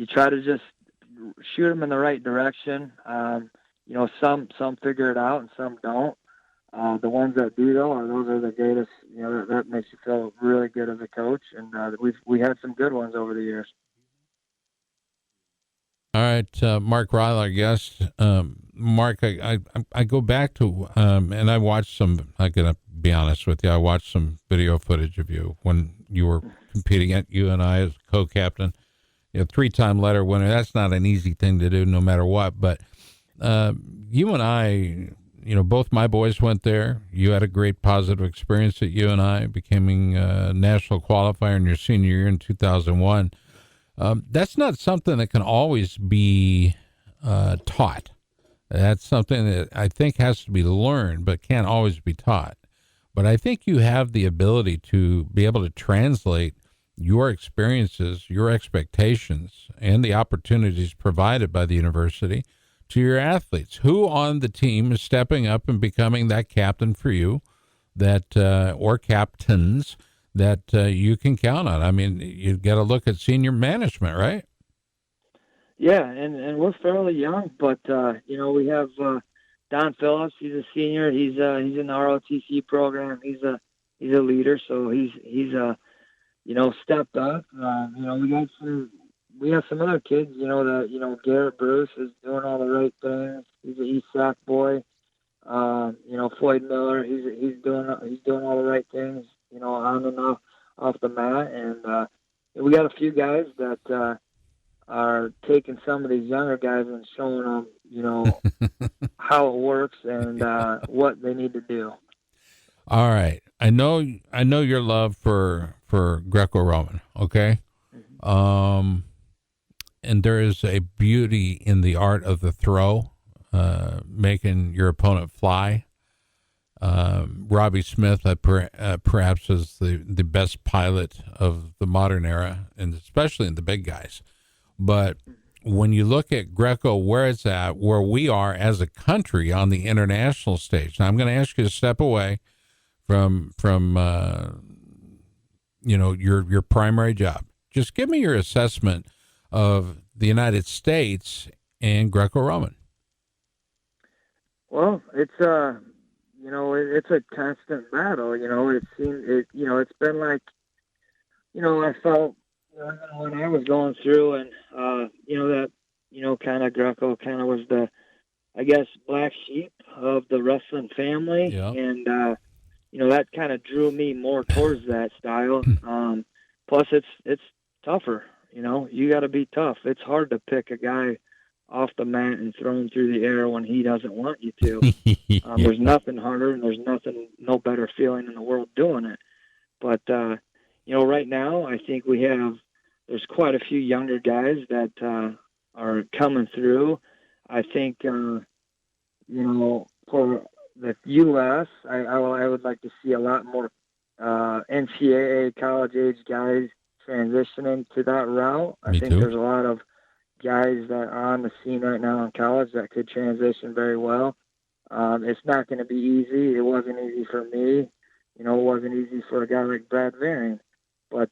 try to just shoot them in the right direction. Some figure it out and some don't. The ones that do, though, those are the greatest. That makes you feel really good as a coach, and we had some good ones over the years. All right, Mark Ryler, our guest. Mark, I go back to, and I watched some, I'm going to be honest with you, I watched some video footage of you when you were competing at UNI as co-captain. 3-time letter winner. That's not an easy thing to do no matter what, but you and I, both my boys went there. You had a great positive experience at UNI, becoming a national qualifier in your senior year in 2001. That's not something that can always be taught. That's something that I think has to be learned, but can't always be taught. But I think you have the ability to be able to translate your experiences, your expectations, and the opportunities provided by the university to your athletes. Who on the team is stepping up and becoming that captain for you, that or captains that you can count on? I mean, you got to look at senior management, right? Yeah, and we're fairly young, but we have Don Phillips. He's a senior. He's in the ROTC program. He's a leader, so he's stepped up. We have some other kids. Garrett Bruce is doing all the right things. He's an ESAC boy. Floyd Miller. He's doing all the right things. On and off the mat, and we got a few guys that are taking some of these younger guys and showing them, how it works and what they need to do. All right, I know your love for Greco-Roman. Okay, and there is a beauty in the art of the throw, making your opponent fly. Robbie Smith, perhaps, is the best pilot of the modern era, and especially in the big guys. But when you look at Greco, where it's at, where we are as a country on the international stage, now I'm going to ask you to step away from your primary job. Just give me your assessment of the United States and Greco-Roman. Well, it's it's a constant battle. It's been like, I felt when I was going through, and kind of Greco kind of was the, I guess, black sheep of the wrestling family, yeah. And that kind of drew me more towards that style. Plus, it's tougher. You got to be tough. It's hard to pick a guy off the mat and throw him through the air when he doesn't want you to. There's nothing harder, and there's no better feeling in the world doing it. But right now, I think there's quite a few younger guys that are coming through. I think for the U.S., I would like to see a lot more NCAA college age guys transitioning to that route. I think there's a lot of guys that are on the scene right now in college that could transition very well. It's not going to be easy. It wasn't easy for me. It wasn't easy for a guy like Brad Varing. But,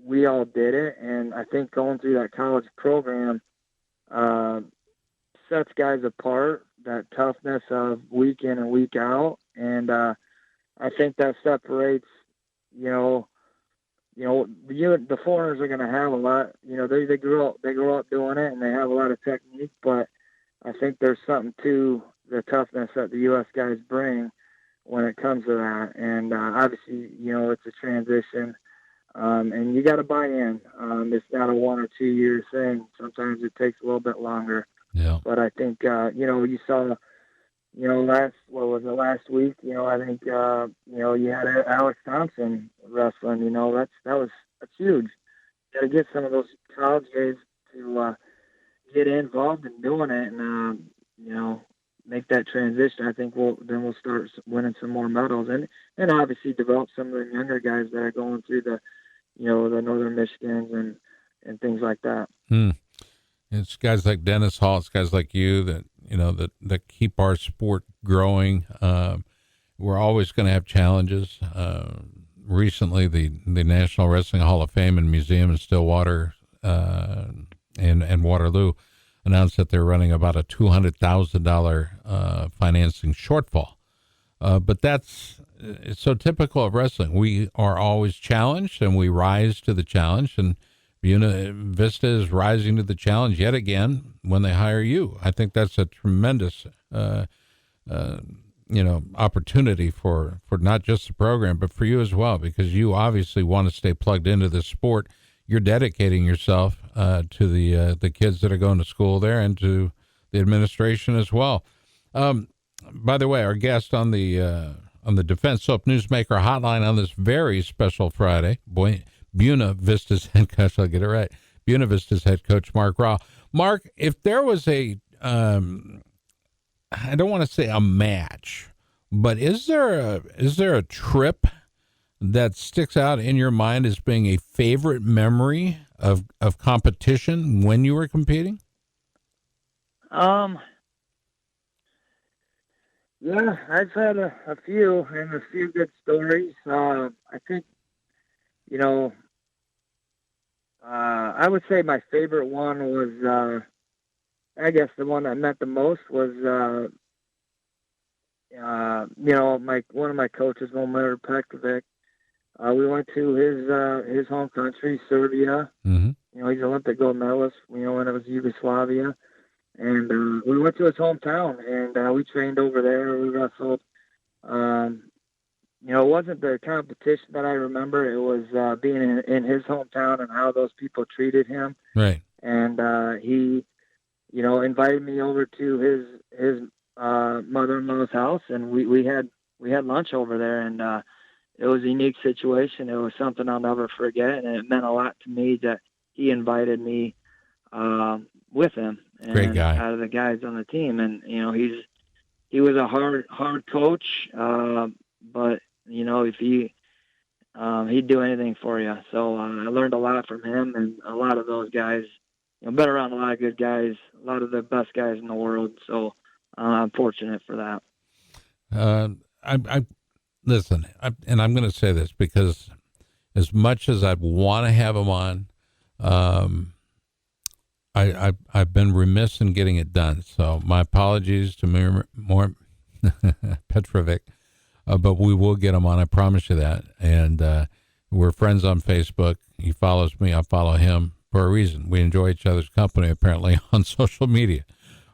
we all did it. And I think going through that college program sets guys apart, that toughness of week in and week out. And I think that separates, the foreigners are going to have a lot, they grew up doing it, and they have a lot of technique, but I think there's something to the toughness that the U.S. guys bring when it comes to that. And obviously, it's a transition, and you got to buy in. It's not a 1 or 2 year thing. Sometimes it takes a little bit longer. Yeah. But I think, you saw last week, I think, you had Alex Thompson wrestling, that's huge. Got to get some of those college guys to get involved in doing it and, make that transition. I think we'll start winning some more medals and obviously develop some of the younger guys that are going through the Northern Michigans and things like that. It's guys like Dennis Hall, it's guys like you that keep our sport growing. We're always going to have challenges. Recently, the National Wrestling Hall of Fame and Museum in Stillwater and Waterloo announced that they're running about a $200,000 financing shortfall. But it's so typical of wrestling. We are always challenged, and we rise to the challenge. And Buena Vista is rising to the challenge yet again when they hire you. I think that's a tremendous, opportunity for not just the program, but for you as well, because you obviously want to stay plugged into this sport. You're dedicating yourself to the kids that are going to school there and to the administration as well. By the way, our guest on the Defense Soap Newsmaker hotline on this very special Friday, Buena Vista's head coach, I'll get it right, Buena Vista's head coach, Mark Raw. Mark, if there was I don't want to say a match, but is there a trip that sticks out in your mind as being a favorite memory of competition when you were competing? Yeah, I've had a few and a few good stories. I think, I would say my favorite one was, I guess the one that meant the most was, one of my coaches, Omer Pekovic. We went to his home country, Serbia. Mm-hmm. He's an Olympic gold medalist, when it was Yugoslavia. And we went to his hometown, and we trained over there. We wrestled. It wasn't the competition that I remember. It was being in his hometown and how those people treated him. Right. And he, invited me over to his mother-in-law's house, and we had lunch over there, and it was a unique situation. It was something I'll never forget, and it meant a lot to me that he invited me with him. And great guy. Out of the guys on the team, and he was a hard coach, but if he'd do anything for you. So I learned a lot from him, and a lot of those guys. Been around a lot of good guys, a lot of the best guys in the world. So I'm fortunate for that. I listen, and I'm going to say this because as much as I want to have him on, I've been remiss in getting it done. So my apologies to more Petrovic, but we will get him on. I promise you that. And we're friends on Facebook. He follows me. I follow him for a reason. We enjoy each other's company, apparently, on social media.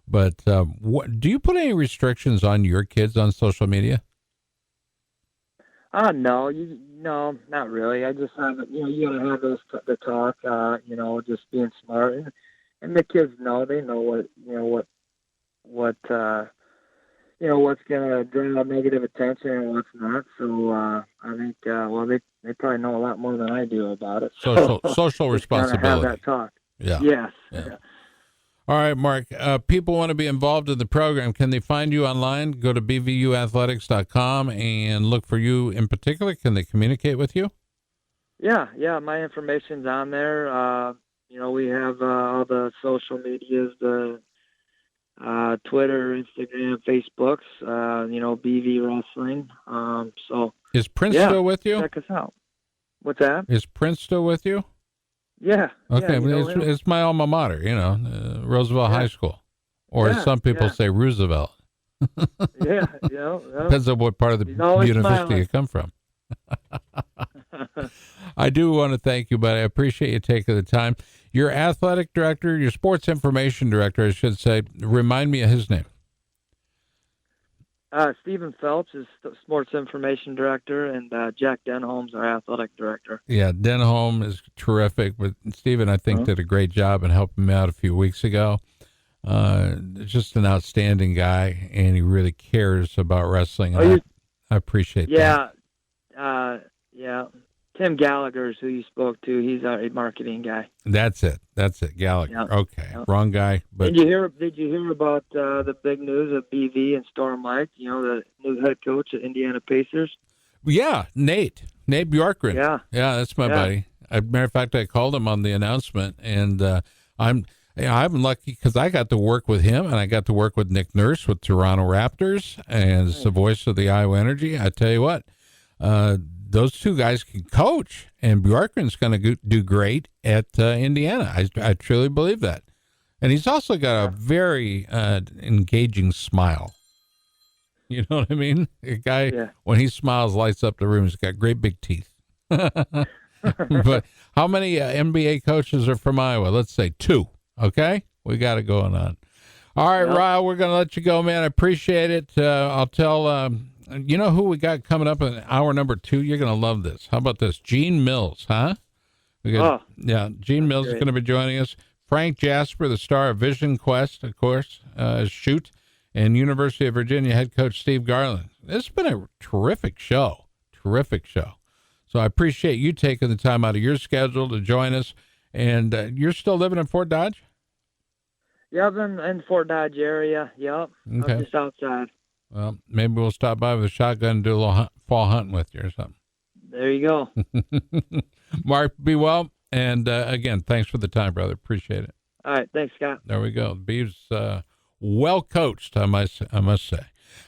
But what do you put any restrictions on your kids on social media? No, not really. I just have, you got to have the talk, just being smart, and the kids know, they know what's going to draw negative attention and what's not. So I think, they probably know a lot more than I do about it. Social responsibility. Have that talk. Yeah. Yes. Yeah. All right, Mark, people want to be involved in the program. Can they find you online? Go to bvuathletics.com and look for you in particular. Can they communicate with you? Yeah. My information's on there. We have all the social medias, the Twitter, Instagram, Facebooks, BV Wrestling. So is Prince still with you? Check us out. What's that? Is Prince still with you? Yeah. Okay, it's my alma mater, Roosevelt High School. Or as some people say, Roosevelt. Yeah, Depends on what part of the university you come from. I do want to thank you, but I appreciate you taking the time. Your athletic director, your sports information director, I should say, remind me of his name. Stephen Phelps is the sports information director, and Jack Denholm's our athletic director. Yeah, Denholm is terrific, but Stephen, I think, did a great job in helping me out a few weeks ago. Just an outstanding guy, and he really cares about wrestling. And I appreciate that. Yeah. Tim Gallagher is who you spoke to. He's our marketing guy. That's it, Gallagher. Yep. Okay, yep. Wrong guy. But did you hear about the big news of BV and Storm Mike? You know, the new head coach at Indiana Pacers. Yeah, Nate Bjorkgren. Yeah, that's my buddy. As a matter of fact, I called him on the announcement, and I'm lucky because I got to work with him, and I got to work with Nick Nurse with Toronto Raptors, and it's the voice of the Iowa Energy. I tell you what, those two guys can coach, and Bjorkgren's going to do great at Indiana. I truly believe that. And he's also got a very engaging smile. You know what I mean? A guy, when he smiles, lights up the room. He's got great big teeth. But how many NBA coaches are from Iowa? Let's say 2. Okay? We got it going on. All right, Ryle, we're going to let you go, man. I appreciate it. I'll tell... you know who we got coming up in hour number 2? You're going to love this. How about this? Gene Mills, huh? Gene Mills is going to be joining us. Frank Jasper, the star of Vision Quest, of course, Shoot, and University of Virginia head coach Steve Garland. It's been a terrific show. So I appreciate you taking the time out of your schedule to join us. And you're still living in Fort Dodge? Yeah, I've been in Fort Dodge area. Yep. Okay. I'm just outside. Well, maybe we'll stop by with a shotgun and do a little fall hunting with you or something. There you go. Mark, be well. And again, thanks for the time, brother. Appreciate it. All right. Thanks, Scott. There we go. Beav's well coached, I must say.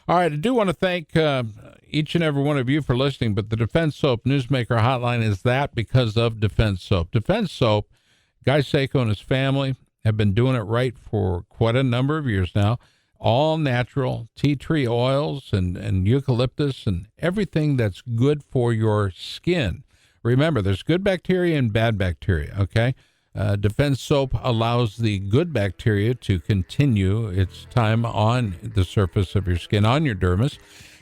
All right. I do want to thank each and every one of you for listening, but the Defense Soap Newsmaker Hotline is that because of Defense Soap. Defense Soap, Guy Seiko and his family have been doing it right for quite a number of years now. All natural tea tree oils and eucalyptus and everything that's good for your skin. Remember, there's good bacteria and bad bacteria, okay? Defense Soap allows the good bacteria to continue its time on the surface of your skin, on your dermis,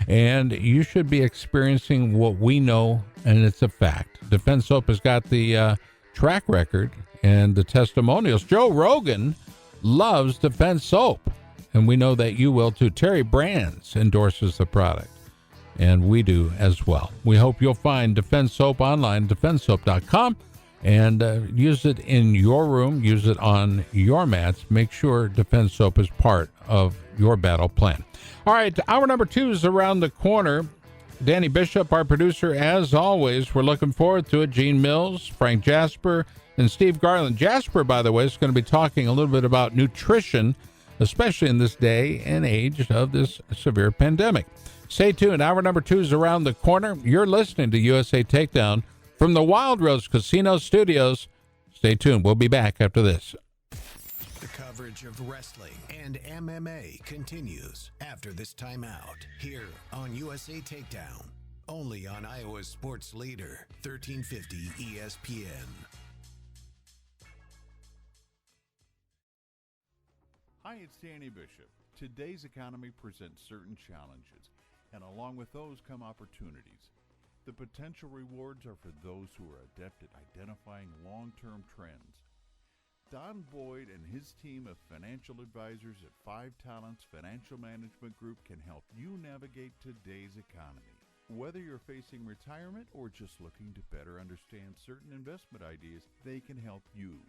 and you should be experiencing what we know, and it's a fact. Defense Soap has got the track record and the testimonials. Joe Rogan loves Defense Soap. And we know that you will too. Terry Brands endorses the product, and we do as well. We hope you'll find Defense Soap online, defensesoap.com, and use it in your room, use it on your mats. Make sure Defense Soap is part of your battle plan. All right, hour number 2 is around the corner. Danny Bishop, our producer, as always. We're looking forward to it. Gene Mills, Frank Jasper, and Steve Garland. Jasper, by the way, is going to be talking a little bit about nutrition, especially in this day and age of this severe pandemic. Stay tuned. Hour number 2 is around the corner. You're listening to USA Takedown from the Wild Rose Casino Studios. Stay tuned. We'll be back after this. The coverage of wrestling and MMA continues after this timeout here on USA Takedown, only on Iowa's sports leader, 1350 ESPN. Hi, it's Danny Bishop. Today's economy presents certain challenges, and along with those come opportunities. The potential rewards are for those who are adept at identifying long-term trends. Don Boyd and his team of financial advisors at 5 Talents Financial Management Group can help you navigate today's economy. Whether you're facing retirement or just looking to better understand certain investment ideas, they can help you.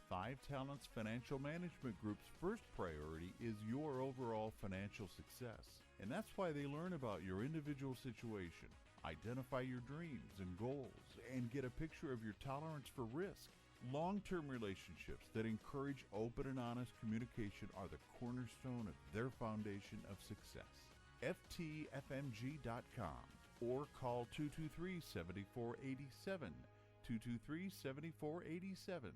5 Talents Financial Management Group's first priority is your overall financial success. And that's why they learn about your individual situation, identify your dreams and goals, and get a picture of your tolerance for risk. Long-term relationships that encourage open and honest communication are the cornerstone of their foundation of success. FTFMG.com or call 223-7487, 223-7487.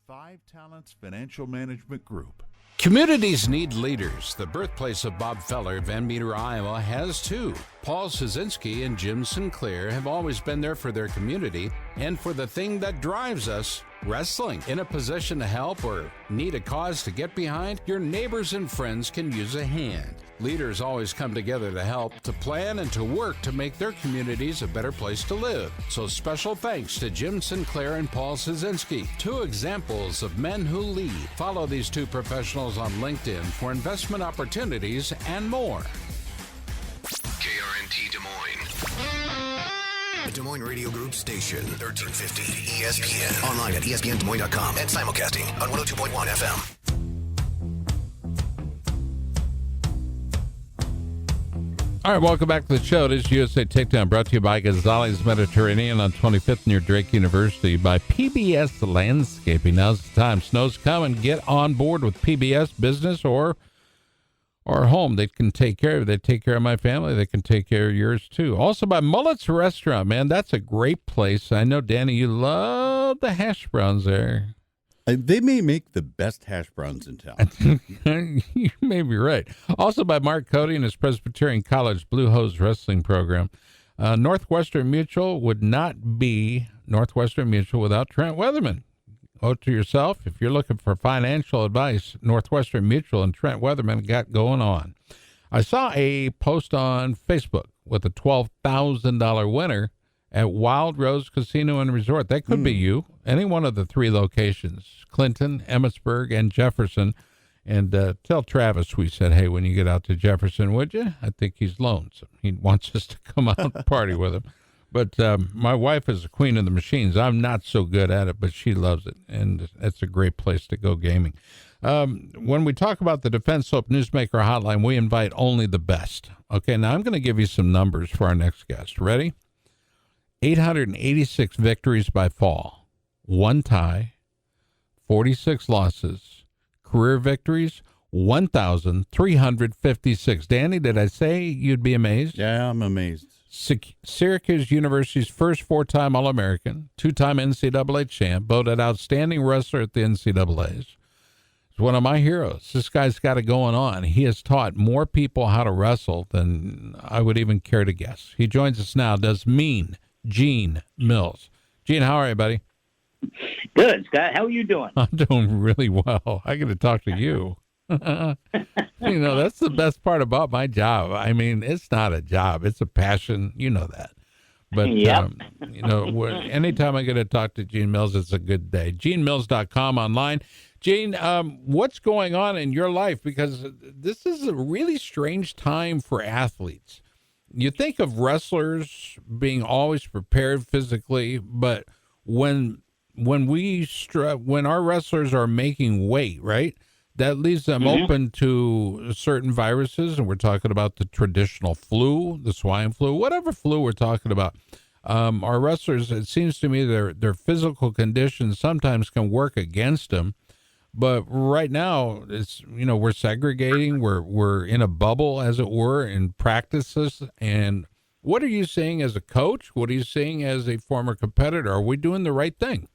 5 Talents Financial Management Group. Communities need leaders. The birthplace of Bob Feller, Van Meter, Iowa, has too. Paul Szynski and Jim Sinclair have always been there for their community and for the thing that drives us, wrestling. In a position to help or need a cause to get behind, your neighbors and friends can use a hand. Leaders always come together to help, to plan, and to work to make their communities a better place to live. So special thanks to Jim Sinclair and Paul Szynski, 2 examples of men who lead. Follow these 2 professionals professionals on LinkedIn for investment opportunities and more. KRNT Des Moines. The Des Moines Radio Group station, 1350 ESPN. Online at espndesmoines.com and simulcasting on 102.1 FM. All right, welcome back to the show. It is USA Takedown, brought to you by Gonzales Mediterranean on 25th near Drake University, by PBS Landscaping. Now's the time. Snow's coming. Get on board with PBS business or home. They can take care of it. They take care of my family. They can take care of yours, too. Also by Mullet's Restaurant, man. That's a great place. I know, Danny, you love the hash browns there. They may make the best hash browns in town. You may be right. Also by Mark Cody and his Presbyterian College Blue Hose Wrestling Program. Northwestern Mutual would not be Northwestern Mutual without Trent Weatherman. Owe to yourself, if you're looking for financial advice, Northwestern Mutual and Trent Weatherman got going on. I saw a post on Facebook with a $12,000 winner at Wild Rose Casino and Resort. That could be you. Any one of the three locations, Clinton, Emmitsburg, and Jefferson. And tell Travis we said, hey, when you get out to Jefferson, would you? I think he's lonesome. He wants us to come out and party with him. But my wife is the queen of the machines. I'm not so good at it, but she loves it. And it's a great place to go gaming. When we talk about the Defense Soap Newsmaker Hotline, we invite only the best. Okay, now I'm going to give you some numbers for our next guest. Ready? 886 victories by fall, 1 tie, 46 losses, career victories, 1,356. Danny, did I say you'd be amazed? Yeah, I'm amazed. Syracuse University's first 4-time All-American, 2-time NCAA champ, voted outstanding wrestler at the NCAAs. He's one of my heroes. This guy's got it going on. He has taught more people how to wrestle than I would even care to guess. He joins us now, does mean Gene Mills. Gene, how are you, buddy? Good, Scott. How are you doing? I'm doing really well. I got to talk to you. You know, that's the best part about my job. I mean, it's not a job. It's a passion. You know that. But, yep. You know, anytime I get to talk to Gene Mills, it's a good day. GeneMills.com online. Gene, what's going on in your life? Because this is a really strange time for athletes. You think of wrestlers being always prepared physically, but when our wrestlers are making weight, right, that leaves them open to certain viruses, and we're talking about the traditional flu, the swine flu, whatever flu we're talking about. Our wrestlers, it seems to me, their physical conditions sometimes can work against them. But right now, it's, you know, we're segregating. We're in a bubble, as it were, in practices. And what are you seeing as a coach? What are you seeing as a former competitor? Are we doing the right thing?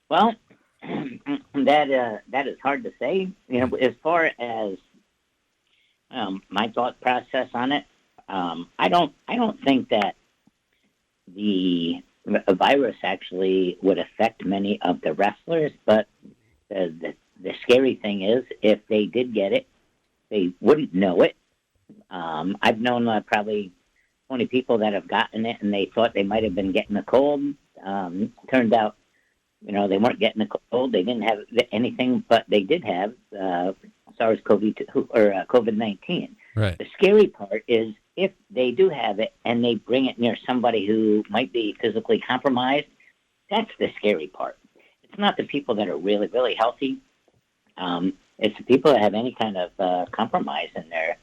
Well, that is hard to say. You know, as far as my thought process on it, I don't think that the virus actually would affect many of the wrestlers, but the scary thing is if they did get it, they wouldn't know it. I've known probably 20 people that have gotten it, and they thought they might have been getting a cold. Turned out, you know, they weren't getting a cold. They didn't have anything, but they did have SARS-CoV-2 or COVID-19. Right. The scary part is if they do have it and they bring it near somebody who might be physically compromised, that's the scary part. It's not the people that are really, really healthy. It's the people that have any kind of compromise in their,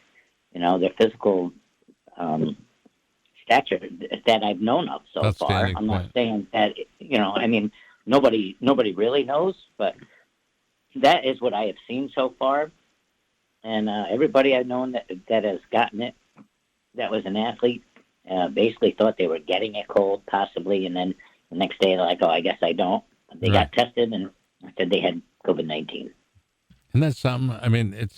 you know, their physical stature that I've known of so far. I'm not saying that, you know, I mean, nobody really knows, but that is what I have seen so far. And everybody I've known that has gotten it, that was an athlete, basically thought they were getting it cold, possibly, and then the next day they're like, oh, I guess I don't. They got tested and said they had COVID-19. And that's something. I mean, it's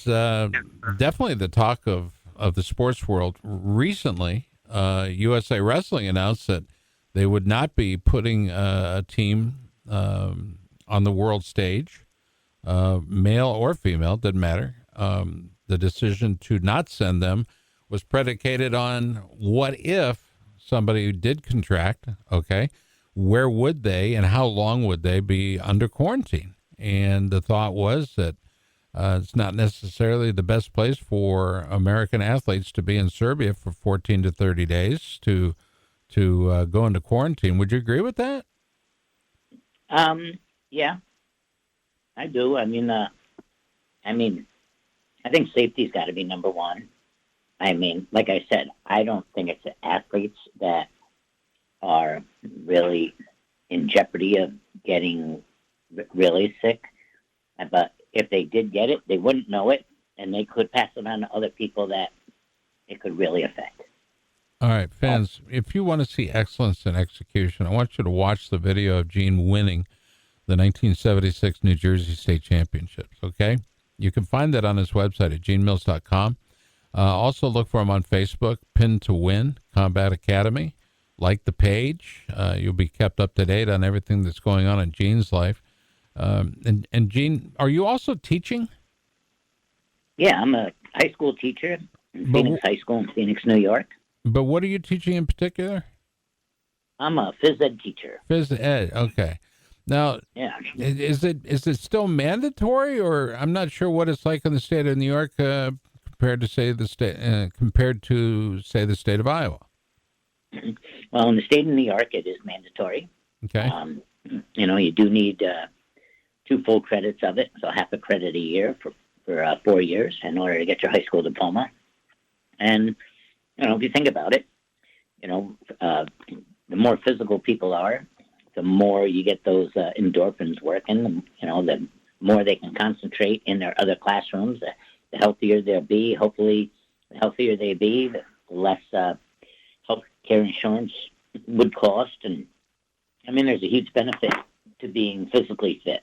definitely the talk of the sports world. Recently, USA Wrestling announced that they would not be putting a team on the world stage, male or female, didn't matter. The decision to not send them was predicated on what if somebody did contract, okay, where would they and how long would they be under quarantine? and the thought was that it's not necessarily the best place for American athletes to be in Serbia for 14 to 30 days to go into quarantine. Would you agree with that? Yeah, I do. I think safety's got to be number one. I mean, like I said, I don't think it's the athletes that are really in jeopardy of getting really sick. But if they did get it, they wouldn't know it, and they could pass it on to other people that it could really affect. All right, fans, if you want to see excellence in execution, I want you to watch the video of Gene winning the 1976 New Jersey State Championships, okay? You can find that on his website at genemills.com. Also look for him on Facebook, Pin to Win, Combat Academy. Like the page. You'll be kept up to date on everything that's going on in Gene's life. And Gene, are you also teaching? Yeah, I'm a high school teacher in Phoenix High School in Phoenix, New York. But what are you teaching in particular? I'm a phys ed teacher. Phys ed, okay. Now, yeah. Is it still mandatory, or I'm not sure what it's like in the state of New York compared to say the state of Iowa? Well, in the state of New York, it is mandatory. Okay. You do need 2 full credits of it, so half a credit a year for 4 years in order to get your high school diploma. And, if you think about it, the more physical people are, the more you get those endorphins working, the more they can concentrate in their other classrooms, the healthier they'll be. Hopefully, the healthier they be, the less health care insurance would cost. And, there's a huge benefit to being physically fit.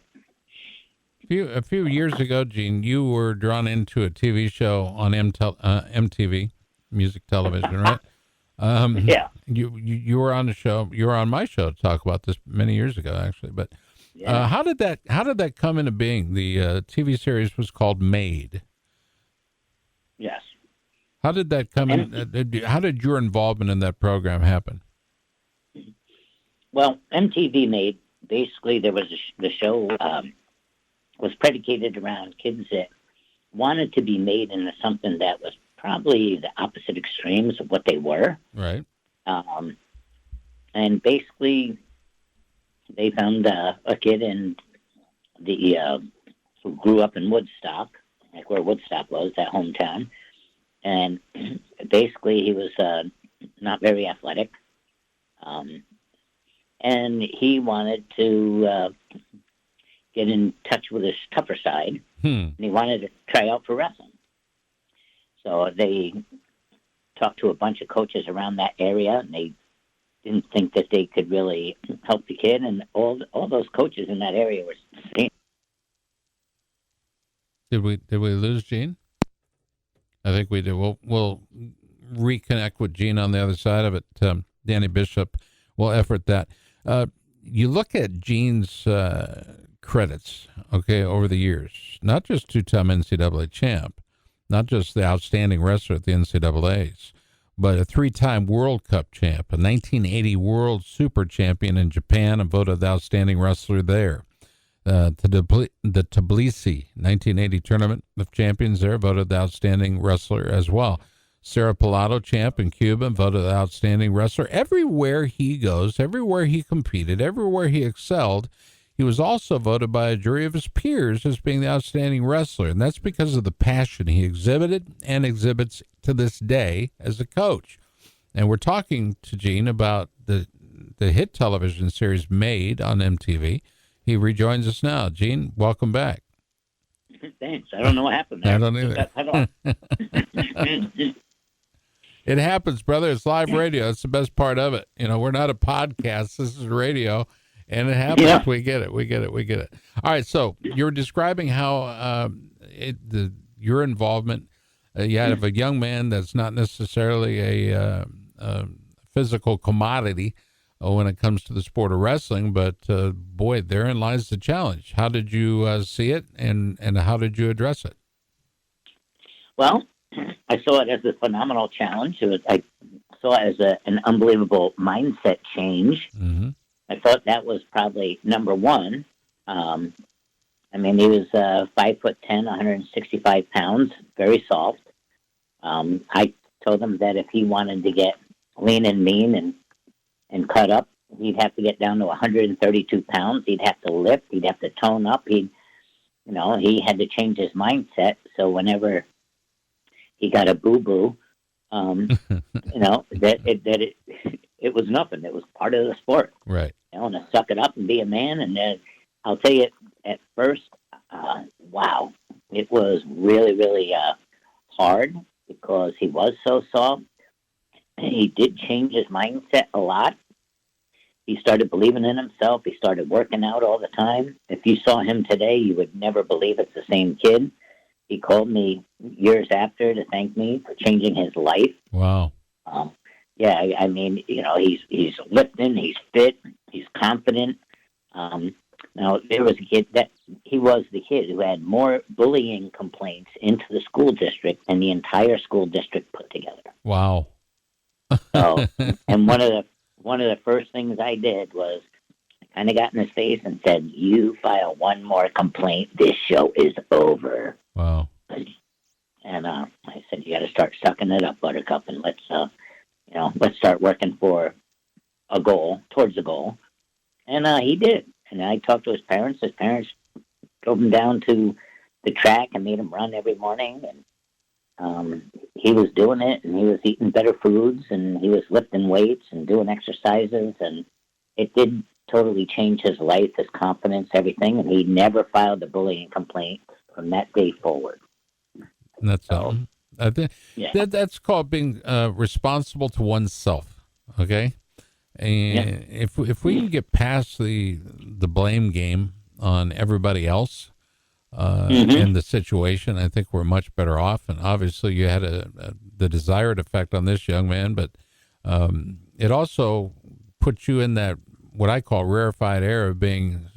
A few years ago, Gene, you were drawn into a TV show on MTV, music television, right? Yeah. You were on the show. You were on my show to talk about this many years ago, actually. But how did that come into being? The TV series was called Made. Yes. How did that come in? How did your involvement in that program happen? Well, MTV Made, basically there was the show was predicated around kids that wanted to be made into something that was probably the opposite extremes of what they were. Right. And basically they found a kid in who grew up in Woodstock, like where Woodstock was, that hometown. And basically he was not very athletic. And he wanted to get in touch with his tougher side. And he wanted to try out for wrestling. So they talked to a bunch of coaches around that area, and they didn't think that they could really help the kid. And all those coaches in that area were saying. Did we lose Gene? I think we did. We'll reconnect with Gene on the other side of it. Danny Bishop will effort that. You look at Gene's credits, okay, over the years, not just 2-time NCAA champ, not just the outstanding wrestler at the NCAAs, but a 3-time World Cup champ, a 1980 World Super Champion in Japan, and voted the outstanding wrestler there. The Tbilisi 1980 Tournament of Champions there, voted the outstanding wrestler as well. Cerro Pelado champ in Cuba, voted the outstanding wrestler. Everywhere he goes, everywhere he competed, everywhere he excelled, he was also voted by a jury of his peers as being the outstanding wrestler, and that's because of the passion he exhibited and exhibits to this day as a coach. And we're talking to Gene about the hit television series Made on MTV. He rejoins us now. Gene, welcome back. Thanks. I don't know what happened there. I don't either. It happens, brother. It's live radio. That's the best part of it. We're not a podcast. This is radio. And it happens. Yeah. We get it. All right. So you're describing how your involvement. You have a young man that's not necessarily a physical commodity when it comes to the sport of wrestling, but boy, therein lies the challenge. How did you see it, and how did you address it? Well, I saw it as a phenomenal challenge. I saw it as an unbelievable mindset change. Mm-hmm. I thought that was probably number one. I I mean, he was 5'10", 165 pounds, very soft. I told him that if he wanted to get lean and mean and cut up, he'd have to get down to 132 pounds. He'd have to lift. He'd have to tone up. He had to change his mindset. So whenever he got a boo-boo, it was nothing. It was part of the sport. Right. And to suck it up and be a man. And then I'll tell you, at first, wow, it was really, really hard because he was so soft. He did change his mindset a lot. He started believing in himself. He started working out all the time. If you saw him today, you would never believe it's the same kid. He called me years after to thank me for changing his life. Wow. Yeah, I mean, he's lifting, he's fit, he's confident. Now, there was a kid he was the kid who had more bullying complaints into the school district than the entire school district put together. Wow. So, and one of the first things I did was I kind of got in his face and said, "You file one more complaint, this show is over." Wow. And I said, "You got to start sucking it up, Buttercup, and let's start working for towards a goal." And he did. And I talked to his parents. His parents drove him down to the track and made him run every morning. And he was doing it, and he was eating better foods, and he was lifting weights and doing exercises. And it did totally change his life, his confidence, everything. And he never filed a bullying complaint from that day forward. That's something. I think that's called being responsible to oneself. Okay. And if we can get past the blame game on everybody else in the situation, I think we're much better off. And obviously, you had the desired effect on this young man, but it also puts you in that what I call rarefied air of being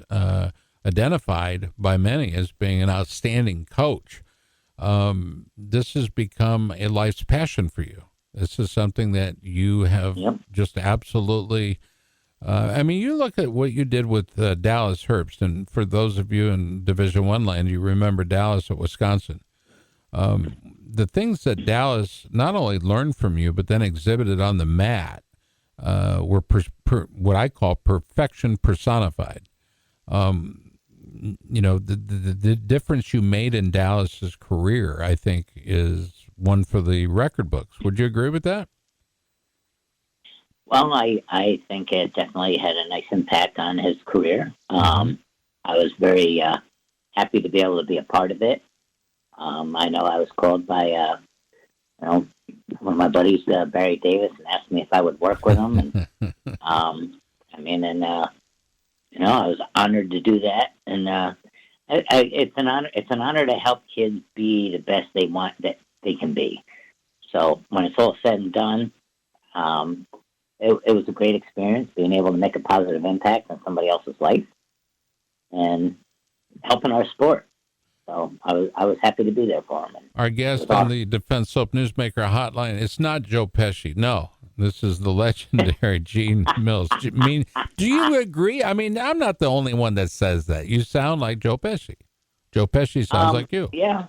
identified by many as being an outstanding coach. This has become a life's passion for you. This is something that you have just absolutely. I mean, you look at what you did with Dallas Herbst, and for those of you in Division I land, you remember Dallas at Wisconsin. The things that Dallas not only learned from you, but then exhibited on the mat were what I call perfection personified. The difference you made in Dallas's career, I think, is one for the record books. Would you agree with that? Well, I think it definitely had a nice impact on his career. I was very happy to be able to be a part of it. I know I was called by one of my buddies, Barry Davis, and asked me if I would work with him. And I was honored to do that. And it's an honor. It's an honor to help kids be the best they want that they can be. So when it's all said and done, it was a great experience being able to make a positive impact on somebody else's life and helping our sport. So I was happy to be there for him. Our guest on the Defense Soap Newsmaker Hotline, it's not Joe Pesci. No, this is the legendary Gene Mills. Do you agree? I mean, I'm not the only one that says that. You sound like Joe Pesci. Joe Pesci sounds like you. Yeah.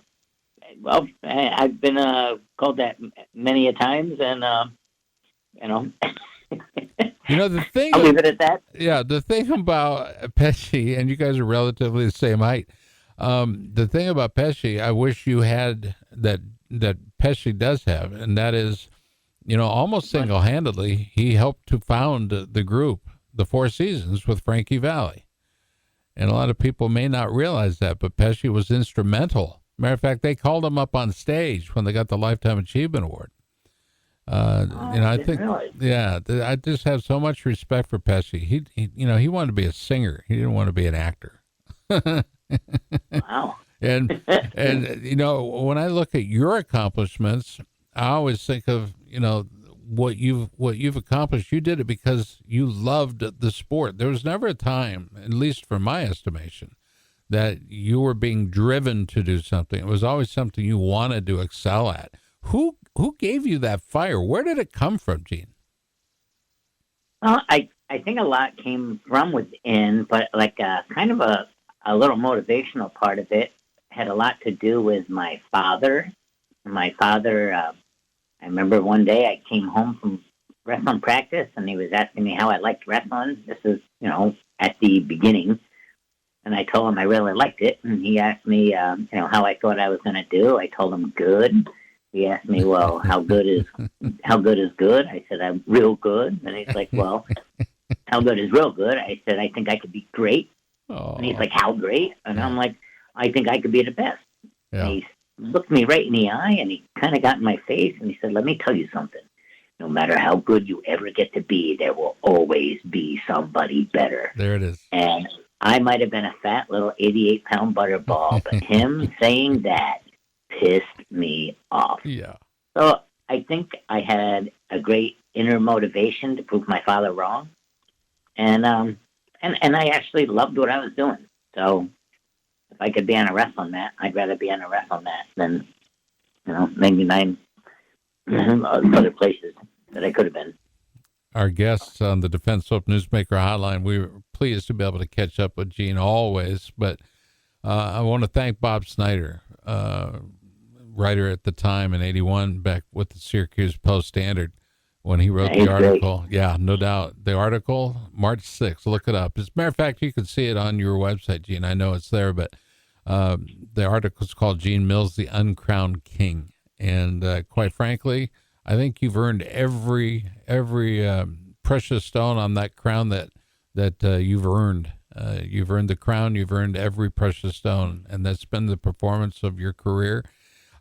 Well, I've been called that many a times, and the thing. I'll leave it at that. Yeah, the thing about Pesci, and you guys are relatively the same height. The thing about Pesci, I wish you had that Pesci does have, and that is, almost single-handedly, he helped to found the group, the Four Seasons, with Frankie Valli. And a lot of people may not realize that, but Pesci was instrumental. Matter of fact, they called him up on stage when they got the Lifetime Achievement Award. I think, I just have so much respect for Pesci. He wanted to be a singer. He didn't want to be an actor. Wow. And when I look at your accomplishments, I always think of, what you've accomplished. You did it because you loved the sport. There was never a time, at least from my estimation, that you were being driven to do something. It was always something you wanted to excel at. Who gave you that fire? Where did it come from, Gene? Well, I think a lot came from within, but like kind of a a little motivational part of it had a lot to do with my father. My father, I remember one day I came home from wrestling practice, and he was asking me how I liked wrestling. This is, at the beginning. And I told him I really liked it. And he asked me, how I thought I was going to do. I told him good. He asked me, well, how good is good? I said, I'm real good. And he's like, well, how good is real good? I said, I think I could be great. Oh. And he's like, how great? And I'm like, I think I could be the best. Yeah. And he looked me right in the eye, and he kind of got in my face, and he said, let me tell you something. No matter how good you ever get to be, there will always be somebody better. There it is. And I might have been a fat little 88-pound butterball, but him saying that pissed me off. Yeah. So I think I had a great inner motivation to prove my father wrong. And I actually loved what I was doing. So if I could be on a wrestling mat, I'd rather be on a wrestling mat than, maybe 9 other places that I could have been. Our guests on the Defense Soap Newsmaker Hotline, we were pleased to be able to catch up with Gene always, but I want to thank Bob Snyder, writer at the time in 81 back with the Syracuse Post-Standard when he wrote the article. Great. Yeah, no doubt. The article, March 6th, look it up. As a matter of fact, you can see it on your website, Gene. I know it's there, but the article is called Gene Mills, the Uncrowned King. And quite frankly, I think you've earned every precious stone on that crown that you've earned. You've earned the crown. You've earned every precious stone, and that's been the performance of your career.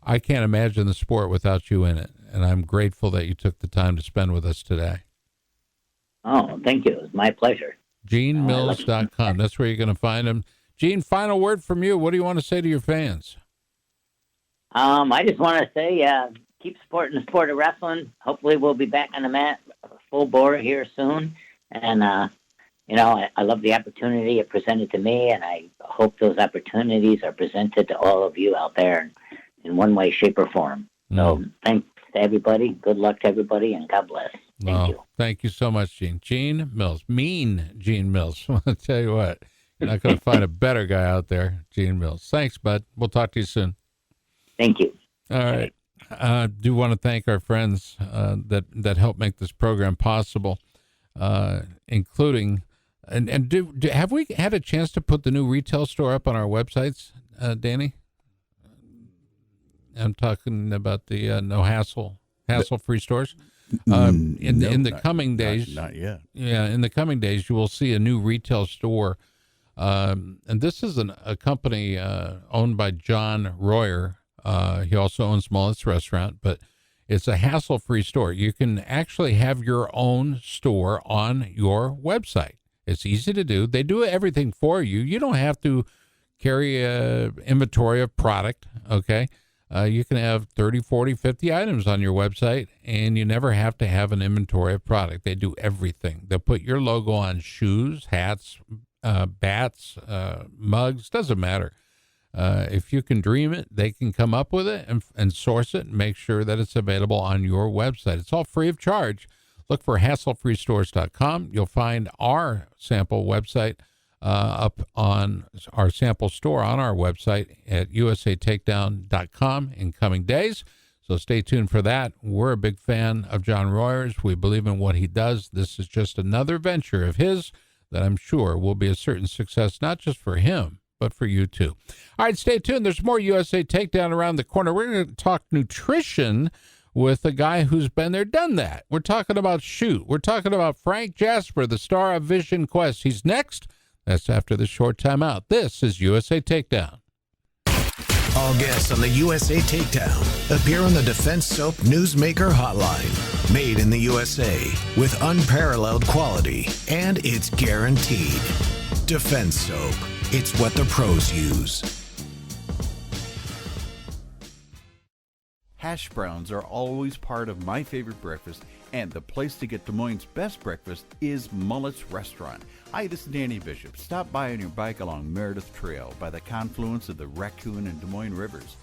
I can't imagine the sport without you in it, and I'm grateful that you took the time to spend with us today. Oh, thank you. It was my pleasure. GeneMills.com. That's where you're going to find him. Gene, final word from you. What do you want to say to your fans? I just want to say, keep supporting the sport of wrestling. Hopefully we'll be back on the mat full bore here soon. And, I love the opportunity it presented to me, and I hope those opportunities are presented to all of you out there in one way, shape, or form. So thanks to everybody. Good luck to everybody, and God bless. Thank you. Thank you so much, Gene. Gene Mills. Mean Gene Mills. I'll tell you what. You're not going to find a better guy out there, Gene Mills. Thanks, bud. We'll talk to you soon. Thank you. All right. I do want to thank our friends that help make this program possible, including, and have we had a chance to put the new retail store up on our websites, Danny? I'm talking about the no hassle-free stores. In the coming days, not yet. Yeah, in the coming days, you will see a new retail store. And this is a company owned by John Royer. He also owns Mullet's Restaurant, but it's a hassle-free store. You can actually have your own store on your website. It's easy to do. They do everything for you. You don't have to carry a inventory of product, okay? You can have 30, 40, 50 items on your website, and you never have to have an inventory of product. They do everything. They'll put your logo on shoes, hats, bats, mugs, doesn't matter. If you can dream it, they can come up with it and source it and make sure that it's available on your website. It's all free of charge. Look for hasslefreestores.com. You'll find our sample website up on our sample store on our website at usatakedown.com in coming days. So stay tuned for that. We're a big fan of John Royer's. We believe in what he does. This is just another venture of his that I'm sure will be a certain success, not just for him, but for you too. All right, stay tuned. There's more USA Takedown around the corner. We're going to talk nutrition with a guy who's been there, done that. We're talking about shoot. We're talking about Frank Jasper, the star of Vision Quest. He's next. That's after the short time out. This is USA Takedown. All guests on the USA Takedown appear on the Defense Soap Newsmaker Hotline. Made in the USA with unparalleled quality, and it's guaranteed. Defense Soap. It's what the pros use. Hash browns are always part of my favorite breakfast, and the place to get Des Moines' best breakfast is Mullet's Restaurant. Hi, this is Danny Bishop. Stop by on your bike along Meredith Trail by the confluence of the Raccoon and Des Moines rivers.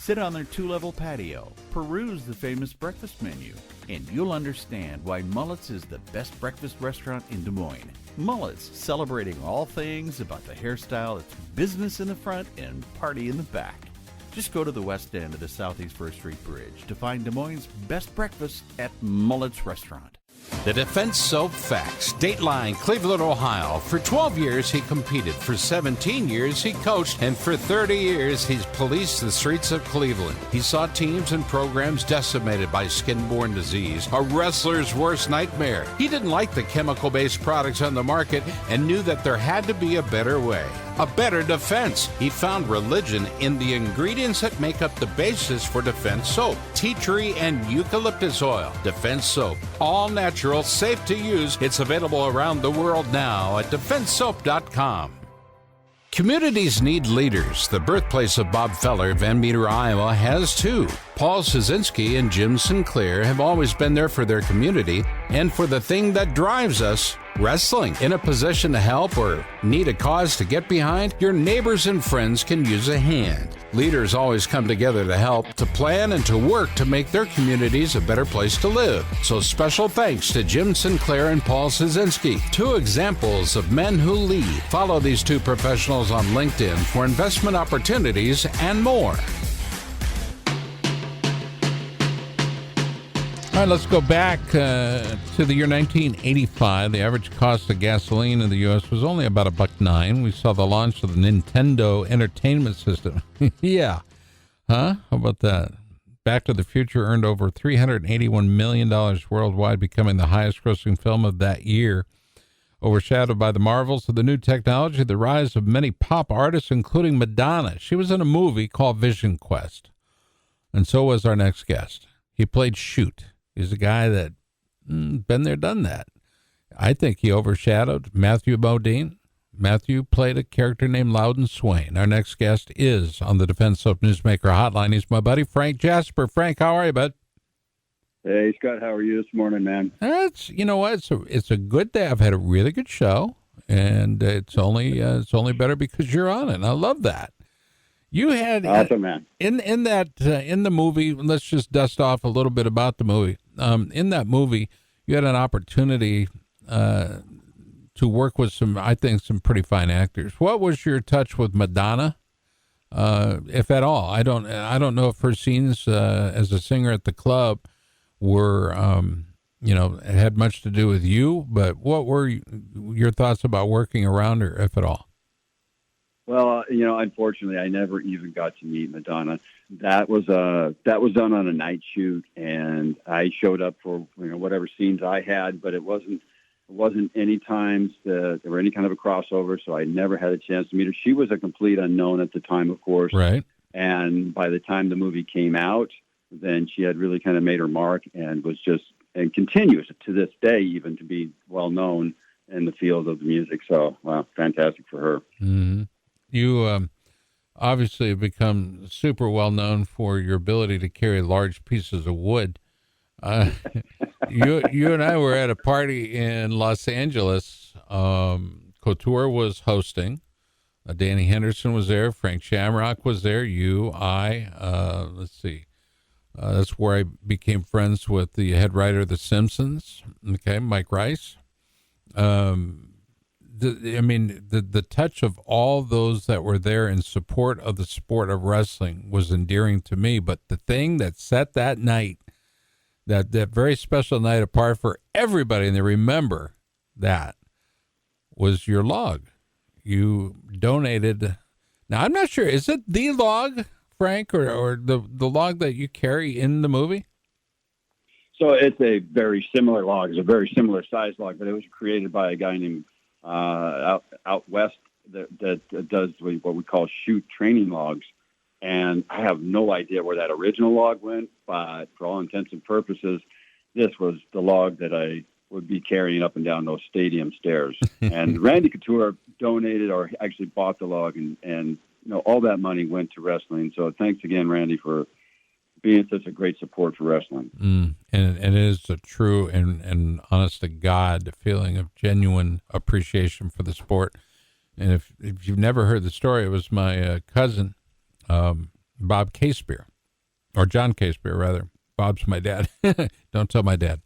Sit on their 2-level patio, peruse the famous breakfast menu, and you'll understand why Mullet's is the best breakfast restaurant in Des Moines. Mullet's, celebrating all things about the hairstyle that's business in the front and party in the back. Just go to the west end of the Southeast 1st Street Bridge to find Des Moines' best breakfast at Mullet's Restaurant. The Defense Soap Facts. Dateline, Cleveland, Ohio. For 12 years, he competed. For 17 years, he coached. And for 30 years, he's policed the streets of Cleveland. He saw teams and programs decimated by skin-borne disease, a wrestler's worst nightmare. He didn't like the chemical-based products on the market and knew that there had to be a better way. A better defense. He found religion in the ingredients that make up the basis for Defense Soap. Tea tree and eucalyptus oil. Defense Soap. All natural, safe to use. It's available around the world now at defensesoap.com. Communities need leaders. The birthplace of Bob Feller, Van Meter, Iowa, has too. Paul Szynski and Jim Sinclair have always been there for their community and for the thing that drives us, wrestling. In a position to help or need a cause to get behind, your neighbors and friends can use a hand. Leaders always come together to help, to plan, and to work to make their communities a better place to live. So special thanks to Jim Sinclair and Paul Szynski, two examples of men who lead. Follow these two professionals on LinkedIn for investment opportunities and more. All right, let's go back to the year 1985. The average cost of gasoline in the U.S. was only about $1.09. We saw the launch of the Nintendo Entertainment System. Yeah. Huh? How about that? Back to the Future earned over $381 million worldwide, becoming the highest-grossing film of that year. Overshadowed by the marvels of the new technology, the rise of many pop artists, including Madonna. She was in a movie called Vision Quest. And so was our next guest. He played Shoot. He's a guy that been there, done that. I think he overshadowed Matthew Modine. Matthew played a character named Loudon Swain. Our next guest is on the Defense Soap Newsmaker Hotline. He's my buddy, Frank Jasper. Frank, how are you, bud? Hey, Scott, how are you this morning, man? You know what? It's a good day. I've had a really good show, and it's only better because you're on it. And I love that. You had awesome, man. In the movie. Let's just dust off a little bit about the movie. In that movie, you had an opportunity to work with some pretty fine actors. What was your touch with Madonna, if at all? I don't know if her scenes as a singer at the club were had much to do with you, but what were your thoughts about working around her, if at all? Well, unfortunately, I never even got to meet Madonna. That was done on a night shoot, and I showed up for whatever scenes I had, but it wasn't any times that there were any kind of a crossover, so I never had a chance to meet her. She was a complete unknown at the time, of course. Right. And by the time the movie came out, then she had really kind of made her mark and continues to this day even to be well known in the field of the music. So, wow, fantastic for her. Mm-hmm. You obviously have become super well known for your ability to carry large pieces of wood. You and I were at a party in Los Angeles. Couture was hosting. Danny Henderson was there. Frank Shamrock was there. Let's see. That's where I became friends with the head writer of The Simpsons. Okay, Mike Rice. The touch of all those that were there in support of the sport of wrestling was endearing to me. But the thing that set that night, that very special night apart for everybody, and they remember that, was your log. You donated. Now, I'm not sure. Is it the log, Frank, or the log that you carry in the movie? So it's a very similar log. It's a very similar size log, but it was created by a guy named out west that does what we call shoot training logs. And I have no idea where that original log went, but for all intents and purposes, this was the log that I would be carrying up and down those stadium stairs. And Randy Couture donated, or actually bought the log, and all that money went to wrestling. So thanks again, Randy, for being such a great support for wrestling. And it is a true and honest to God feeling of genuine appreciation for the sport. And if you've never heard the story, it was my cousin, Bob Casebeer, or John Casebeer, rather. Bob's my dad. Don't tell my dad.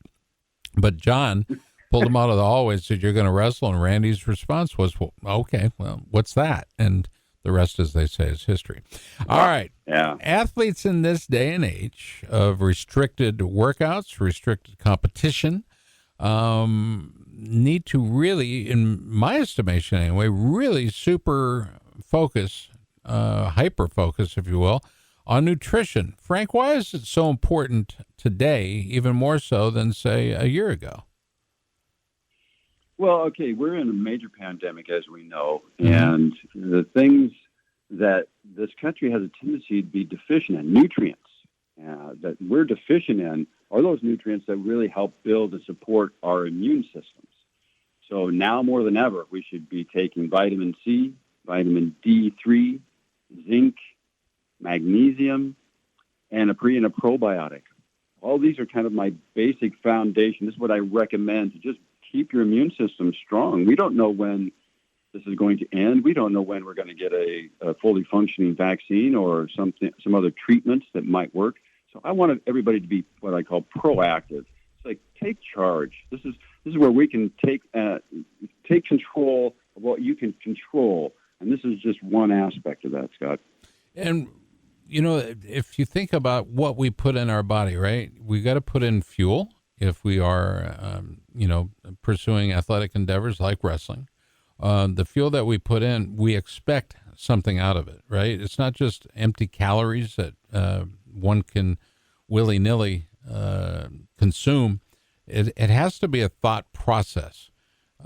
But John pulled him out of the hallway and said, "You're going to wrestle." And Randy's response was, "Well, okay, well, what's that?" And the rest, as they say, is history. All right. Yeah. Athletes in this day and age of restricted workouts, restricted competition, need to really, in my estimation anyway, really super focus, hyper focus, if you will, on nutrition. Frank, why is it so important today, even more so than, say, a year ago? Well, okay, we're in a major pandemic, as we know, and the things that this country has a tendency to be deficient in, nutrients that we're deficient in, are those nutrients that really help build and support our immune systems. So now more than ever, we should be taking vitamin C, vitamin D3, zinc, magnesium, and a pre and a probiotic. All these are kind of my basic foundation. This is what I recommend to just keep your immune system strong. We don't know when this is going to end. We don't know when we're going to get a fully functioning vaccine or some other treatments that might work. So I want everybody to be what I call proactive. It's like take charge. This is where we can take control of what you can control, and this is just one aspect of that, Scott. And you know, if you think about what we put in our body, right? We got to put in fuel if we are, pursuing athletic endeavors like wrestling. The fuel that we put in, we expect something out of it, right? It's not just empty calories that one can willy-nilly consume. It has to be a thought process.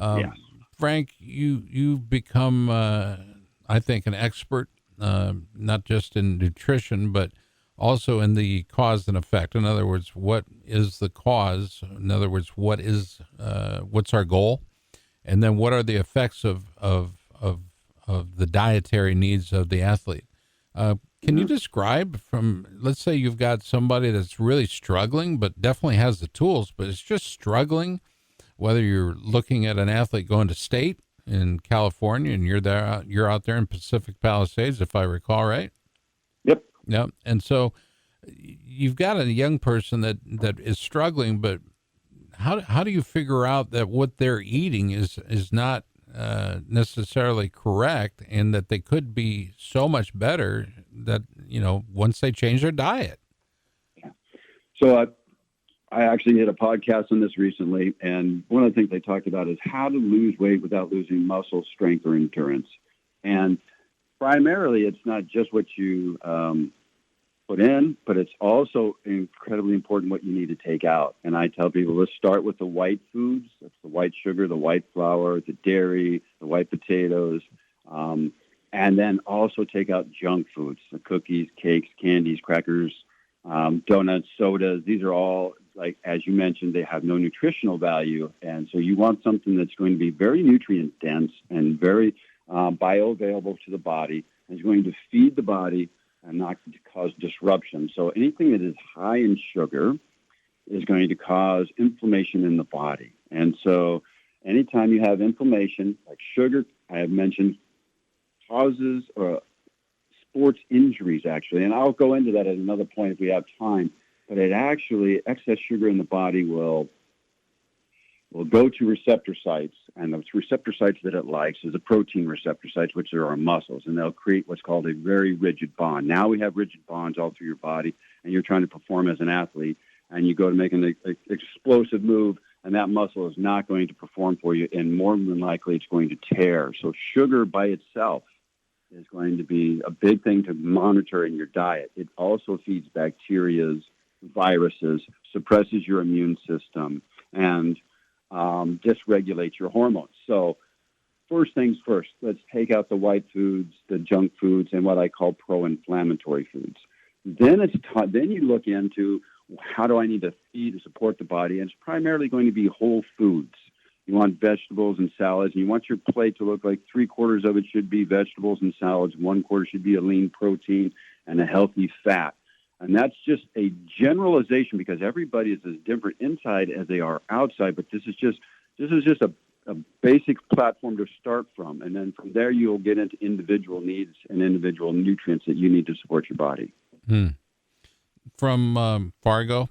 Yes. Frank, you've become, I think, an expert, not just in nutrition, but also in the cause and effect. In other words, what is the cause? In other words, what's our goal? And then what are the effects of the dietary needs of the athlete? Can you describe from, let's say you've got somebody that's really struggling, but definitely has the tools, but it's just struggling, whether you're looking at an athlete going to state in California and you're out there in Pacific Palisades, if I recall, right? Yep. Yep. And so you've got a young person that is struggling, but how do you figure out that what they're eating is not necessarily correct, and that they could be so much better that, once they change their diet? Yeah. So I actually did a podcast on this recently, and one of the things they talked about is how to lose weight without losing muscle strength or endurance. And primarily, it's not just what you put in, but it's also incredibly important what you need to take out. And I tell people, let's start with the white foods. That's the white sugar, the white flour, the dairy, the white potatoes, and then also take out junk foods, the cookies, cakes, candies, crackers, donuts, sodas. These are all, like, as you mentioned, they have no nutritional value. And so you want something that's going to be very nutrient dense and very bioavailable to the body, and is going to feed the body and not to cause disruption. So anything that is high in sugar is going to cause inflammation in the body. And so anytime you have inflammation, like sugar, I have mentioned, causes sports injuries, actually. And I'll go into that at another point if we have time. But it actually, excess sugar in the body will go to receptor sites, and those receptor sites that it likes is the protein receptor sites, which are our muscles, and they'll create what's called a very rigid bond. Now we have rigid bonds all through your body, and you're trying to perform as an athlete, and you go to make an explosive move, and that muscle is not going to perform for you, and more than likely it's going to tear. So sugar by itself is going to be a big thing to monitor in your diet. It also feeds bacteria, viruses, suppresses your immune system, and dysregulates your hormones. So first things first, let's take out the white foods, the junk foods, and what I call pro-inflammatory foods. Then then you look into how do I need to feed to support the body, and it's primarily going to be whole foods. You want vegetables and salads, and you want your plate to look like 3/4 of it should be vegetables and salads, 1/4 should be a lean protein and a healthy fat. And that's just a generalization because everybody is as different inside as they are outside. But this is just a basic platform to start from. And then from there, you'll get into individual needs and individual nutrients that you need to support your body. Fargo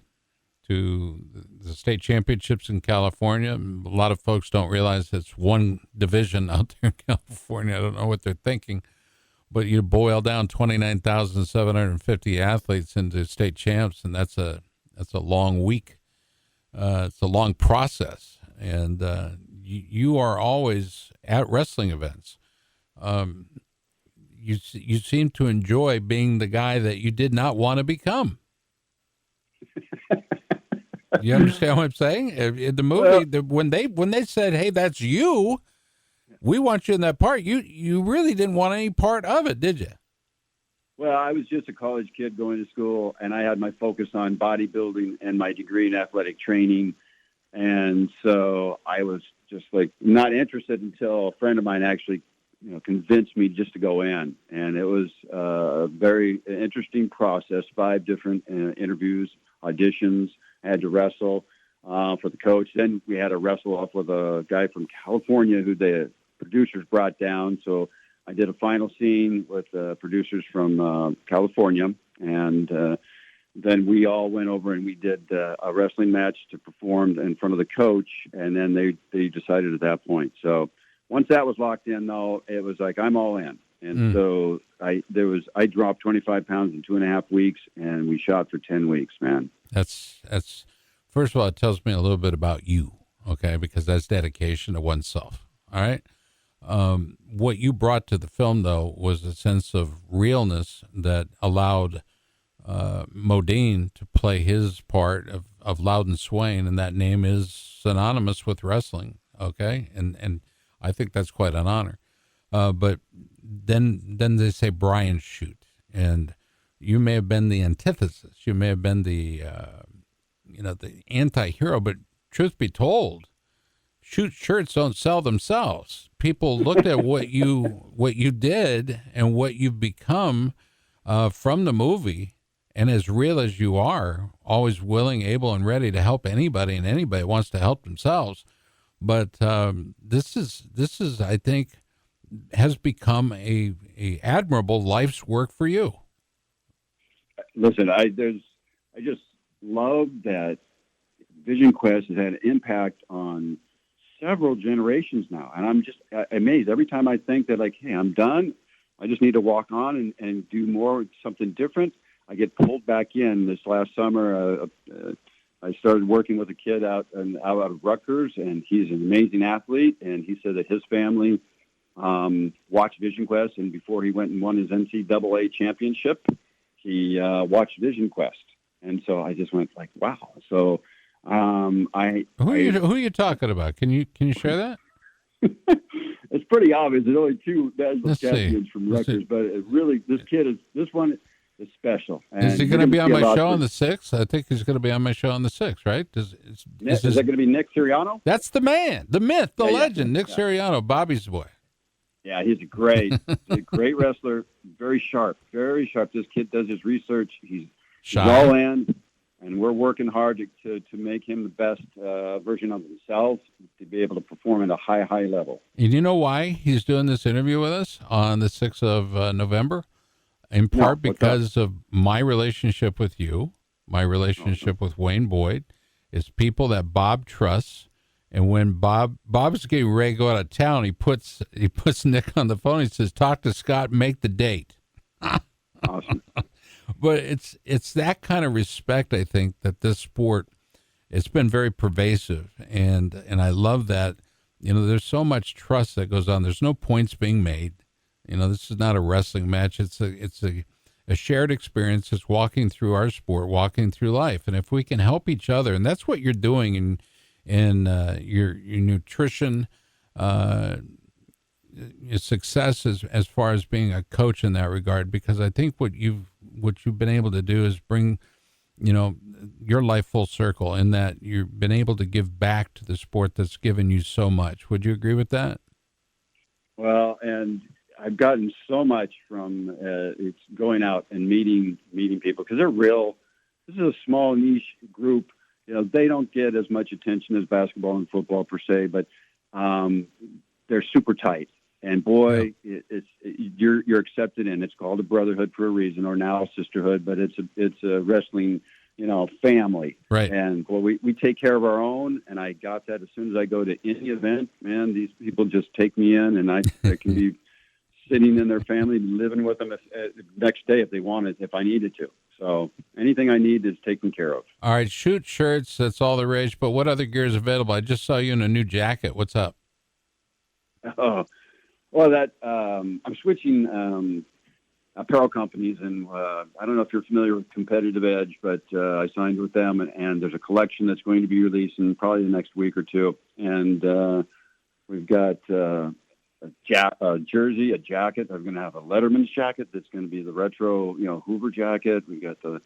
to the state championships in California. A lot of folks don't realize it's one division out there in California. I don't know what they're thinking, but you boil down 29,750 athletes into state champs, and that's a long week. It's a long process, and you are always at wrestling events. You seem to enjoy being the guy that you did not want to become. You understand what I'm saying? In the movie, when they said, "Hey, that's you," we want you in that part. You really didn't want any part of it, did you? Well, I was just a college kid going to school, and I had my focus on bodybuilding and my degree in athletic training. And so I was just like not interested until a friend of mine actually, convinced me just to go in. And it was a very interesting process, 5 different interviews, auditions. I had to wrestle for the coach. Then we had to wrestle off with a guy from California who the producers brought down. So I did a final scene with producers from California, and then we all went over and we did a wrestling match to perform in front of the coach, and then they decided at that point. So once that was locked in, though, it was like I'm all in. And so I dropped 25 pounds in 2.5 weeks, and we shot for 10 weeks, man. That's first of all, it tells me a little bit about you, okay? Because that's dedication to oneself. All right. What you brought to the film, though, was a sense of realness that allowed Modine to play his part of Loudon Swain, and that name is synonymous with wrestling, okay? And I think that's quite an honor. But then they say Brian Shoot, and you may have been the antithesis. You may have been the anti-hero, but truth be told, Shoot shirts don't sell themselves. People looked at what you did and what you've become from the movie, and as real as you are, always willing, able, and ready to help anybody, and anybody wants to help themselves. But this is, I think, has become a admirable life's work for you. Listen, I just love that Vision Quest has had an impact on several generations now, and I'm just amazed every time I think that, like, hey, I'm done, I just need to walk on and do more, something different. I get pulled back in. This last summer, I started working with a kid out of Rutgers, and he's an amazing athlete, and he said that his family watched Vision Quest, and before he went and won his NCAA championship, he watched Vision Quest. And so I just went like, wow. So who are you talking about? Can you share that? It's pretty obvious. There's only 2 national champions from Rutgers, but this one is special. And is he going to be on my show on the 6th? I think he's going to be on my show on the 6th, right? Is that going to be Nick Siriano? That's the man, the myth, the legend, Nick Siriano, Bobby's boy. Yeah, he's a great wrestler, very sharp, very sharp. This kid does his research. He's all in, and we're working hard to make him the best version of himself to be able to perform at a high level. And you know why he's doing this interview with us on the 6th of November? In part because of my relationship with you, my relationship with Wayne Boyd, is people that Bob trusts. And when Bob's getting ready to go out of town, he puts Nick on the phone. He says, "Talk to Scott, make the date." Awesome. But it's that kind of respect, I think, that this sport, it's been very pervasive, and I love that. There's so much trust that goes on. There's no points being made. This is not a wrestling match. It's a shared experience. It's walking through our sport, walking through life, and if we can help each other, and that's what you're doing in your nutrition, your success as far as being a coach in that regard, because I think what you've been able to do is bring, your life full circle in that you've been able to give back to the sport that's given you so much. Would you agree with that? Well, and I've gotten so much from it's going out and meeting people, because they're real. This is a small niche group. They don't get as much attention as basketball and football per se, but they're super tight. And boy, you're accepted in. It's called a brotherhood for a reason, or now a sisterhood, but it's a wrestling, family. Right. And well, we take care of our own, and I got that as soon as I go to any event. Man, these people just take me in, and I can be sitting in their family, living with them next day if they wanted, if I needed to. So anything I need is taken care of. All right, shoot shirts, that's all the rage. But what other gear is available? I just saw you in a new jacket. What's up? Oh, well, I'm switching apparel companies, and I don't know if you're familiar with Competitive Edge, but I signed with them, and there's a collection that's going to be released in probably the next week or two. And we've got a jersey, a jacket. I'm going to have a Letterman's jacket that's going to be the retro, Hoover jacket. We got the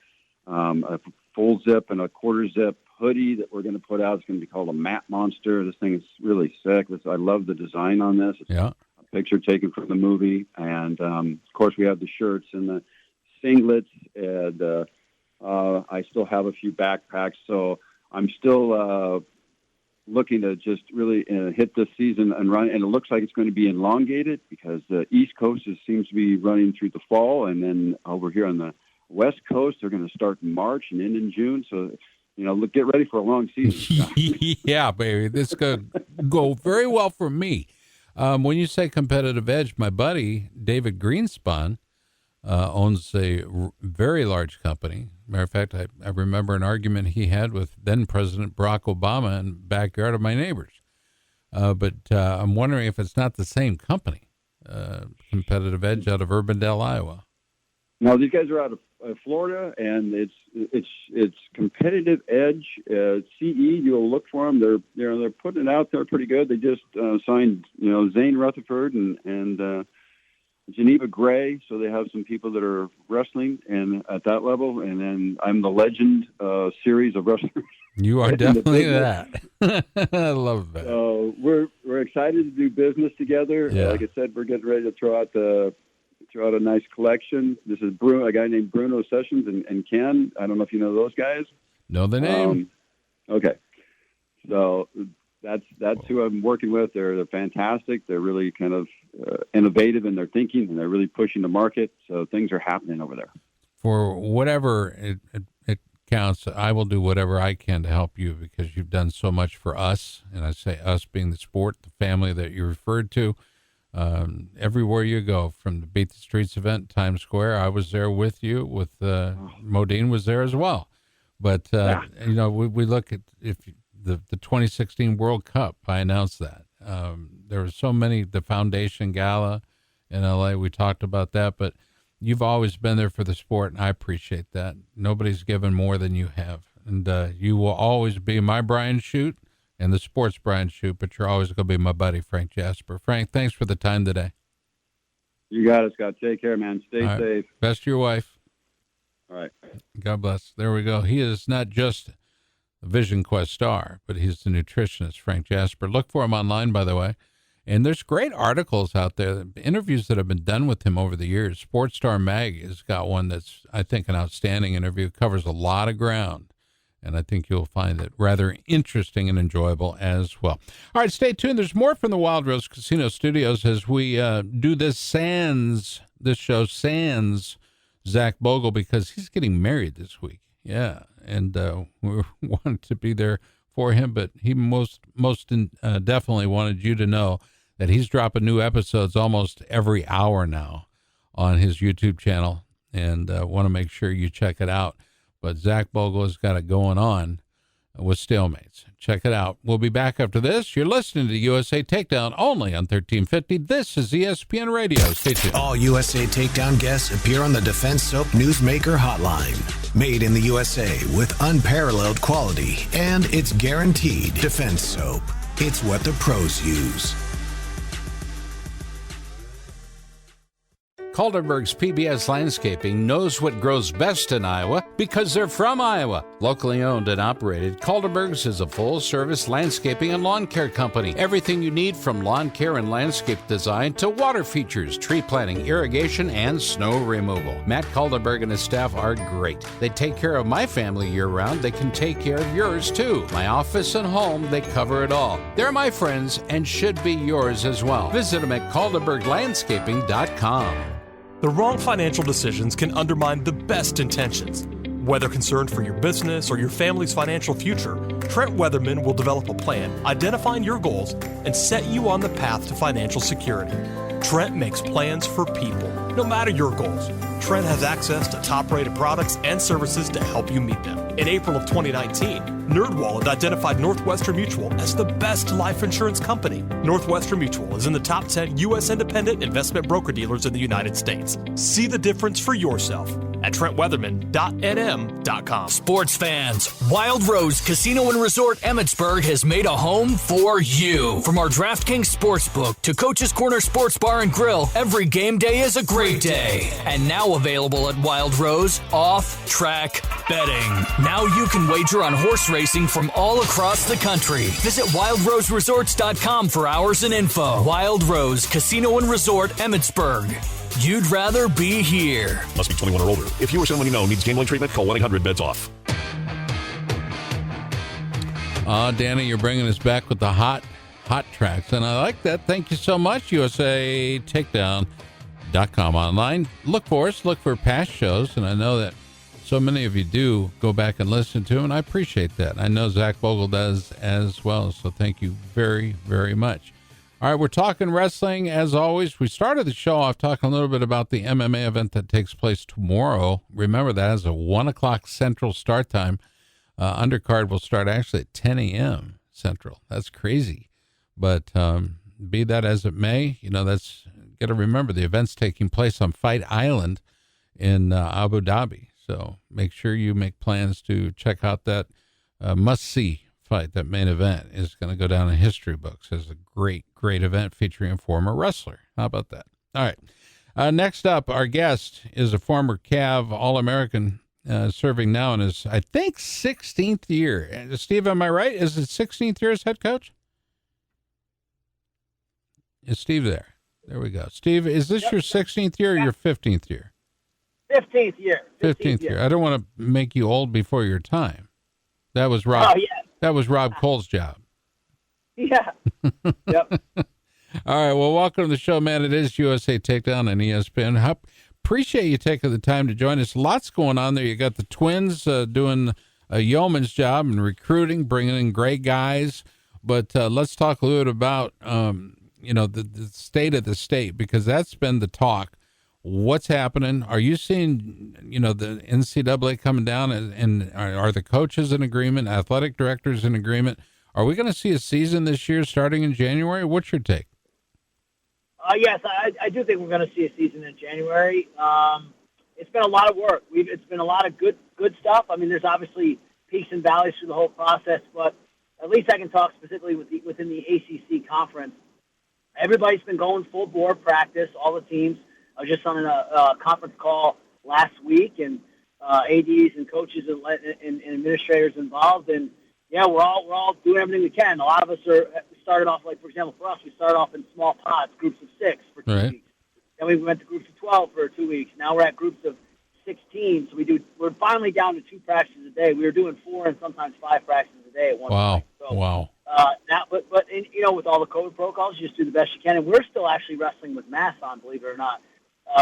a full zip and a quarter zip hoodie that we're going to put out. It's going to be called a Mat Monster. This thing is really sick. I love the design on this. It's a picture taken from the movie. And, of course, we have the shirts and the singlets. And I still have a few backpacks. So I'm still looking to just really hit this season and run. And it looks like it's going to be elongated because the East Coast seems to be running through the fall. And then over here on the West Coast, they're going to start in March and end in June. So, get ready for a long season. Yeah, baby. This could go very well for me. When you say Competitive Edge, my buddy, David Greenspun, owns a very large company. Matter of fact, I remember an argument he had with then President Barack Obama in the backyard of my neighbors. But I'm wondering if it's not the same company, Competitive Edge out of Urbandale, Iowa. No, these guys are out of Florida, and it's Competitive Edge CE. You'll look for them. They're putting it out there pretty good. They just signed Zane Rutherford and Geneva Gray, so they have some people that are wrestling and at that level. And then I'm the Legend series of wrestlers. You are definitely that. I love that. So we're excited to do business together. Yeah. Like I said, we're getting ready to throw out a nice collection. This is a guy named Bruno Sessions and Ken. I don't know if you know those guys. Know the name. Okay. So that's who I'm working with. They're fantastic. They're really kind of innovative in their thinking, and they're really pushing the market. So things are happening over there. For whatever it counts, I will do whatever I can to help you because you've done so much for us. And I say us being the sport, the family that you referred to. Everywhere you go, from the Beat the Streets event, Times Square, I was there with you. With Modine was there as well. But we look at the 2016 World Cup. I announced that there were so many. The Foundation Gala in LA, we talked about that. But you've always been there for the sport, and I appreciate that. Nobody's given more than you have, and you will always be my Brian Shute. And the sports Brian Shute, but you're always going to be my buddy, Frank Jasper. Frank, thanks for the time today. You got it, Scott. Take care, man. Stay safe. Best to your wife. All right. God bless. There we go. He is not just a Vision Quest star, but he's the nutritionist, Frank Jasper. Look for him online, by the way. And there's great articles out there, interviews that have been done with him over the years. Sports Star Mag has got one that's, I think, an outstanding interview. It covers a lot of ground. And I think you'll find it rather interesting and enjoyable as well. All right, stay tuned. There's more from the Wild Rose Casino Studios as we do this show sans Zach Bogle, because he's getting married this week. Yeah, and we wanted to be there for him, but he most definitely wanted you to know that he's dropping new episodes almost every hour now on his YouTube channel, and want to make sure you check it out. But Zach Bogle has got it going on with Stalemates. Check it out. We'll be back after this. You're listening to USA Takedown only on 1350. This is ESPN Radio. Stay tuned. All USA Takedown guests appear on the Defense Soap Newsmaker Hotline. Made in the USA with unparalleled quality, and it's guaranteed Defense Soap. It's what the pros use. Calderberg's PBS Landscaping knows what grows best in Iowa because they're from Iowa. Locally owned and operated, Calderberg's is a full-service landscaping and lawn care company. Everything you need from lawn care and landscape design to water features, tree planting, irrigation, and snow removal. Matt Calderberg and his staff are great. They take care of my family year-round. They can take care of yours, too. My office and home, they cover it all. They're my friends and should be yours as well. Visit them at calderberglandscaping.com. The wrong financial decisions can undermine the best intentions. Whether concerned for your business or your family's financial future, Trent Weatherman will develop a plan, identifying your goals, and set you on the path to financial security. Trent makes plans for people, no matter your goals. Trent has access to top-rated products and services to help you meet them. In April of 2019, NerdWallet identified Northwestern Mutual as the best life insurance company. Northwestern Mutual is in the top 10 U.S. independent investment broker-dealers in the United States. See the difference for yourself at TrentWeatherman.nm.com. Sports fans, Wild Rose Casino and Resort Emmitsburg has made a home for you. From our DraftKings Sportsbook to Coach's Corner Sports Bar and Grill, every game day is a great day. And now available at Wild Rose, off-track betting. Now you can wager on horse racing from all across the country. Visit WildRoseResorts.com for hours and info. Wild Rose Casino and Resort Emmitsburg. You'd rather be here. Must be 21 or older. If you or someone you know needs gambling treatment, call 1-800-BETS-OFF. Danny, you're bringing us back with the hot tracks, and I like that. Thank you so much, USA Takedown.com online. Look for us. Look for past shows, and I know that so many of you do go back and listen to them, and I appreciate that. I know Zach Vogel does as well, so thank you very, very much. All right, we're talking wrestling as always. We started the show off talking a little bit about the MMA event that takes place tomorrow. Remember, that is a 1 o'clock Central start time. Undercard will start actually at 10 a.m. Central. That's crazy. But be that as it may, that's got to remember the event's taking place on Fight Island in Abu Dhabi. So make sure you make plans to check out that must-see fight. That main event is going to go down in history books as a great event featuring a former wrestler. How about that? All right. Next up, our guest is a former Cav All-American serving now in his, I think, 16th year. Steve, am I right? Is it 16th year as head coach? Is Steve there? There we go. Steve, is this your 16th year or your 15th year? 15th year. 15th year. I don't want to make you old before your time. That was Rob. Oh, yeah. That was Rob Cole's job. Yeah. Yep. All right. Well, welcome to the show, man. It is USA Takedown and ESPN. Appreciate you taking the time to join us. Lots going on there. You got the Twins doing a yeoman's job in recruiting, bringing in great guys. But let's talk a little bit about, the state of the state, because that's been the talk. What's happening? Are you seeing, the NCAA coming down, and are the coaches in agreement, athletic directors in agreement? Are we going to see a season this year starting in January? What's your take? Yes, I do think we're going to see a season in January. It's been a lot of work. It's been a lot of good stuff. I mean, there's obviously peaks and valleys through the whole process, but at least I can talk specifically within the ACC conference. Everybody's been going full board practice, all the teams. I was just on a conference call last week, and ADs and coaches and administrators involved, and yeah, we're all doing everything we can. A lot of us started off, like, for example, for us, we started off in small pods, groups of 6 for 2 weeks. Then we went to groups of 12 for 2 weeks. Now we're at groups of 16. So we're finally down to 2 practices a day. We were doing 4 and sometimes 5 practices a day at one point. So, wow. But with all the COVID protocols, you just do the best you can. And we're still actually wrestling with masks on, believe it or not.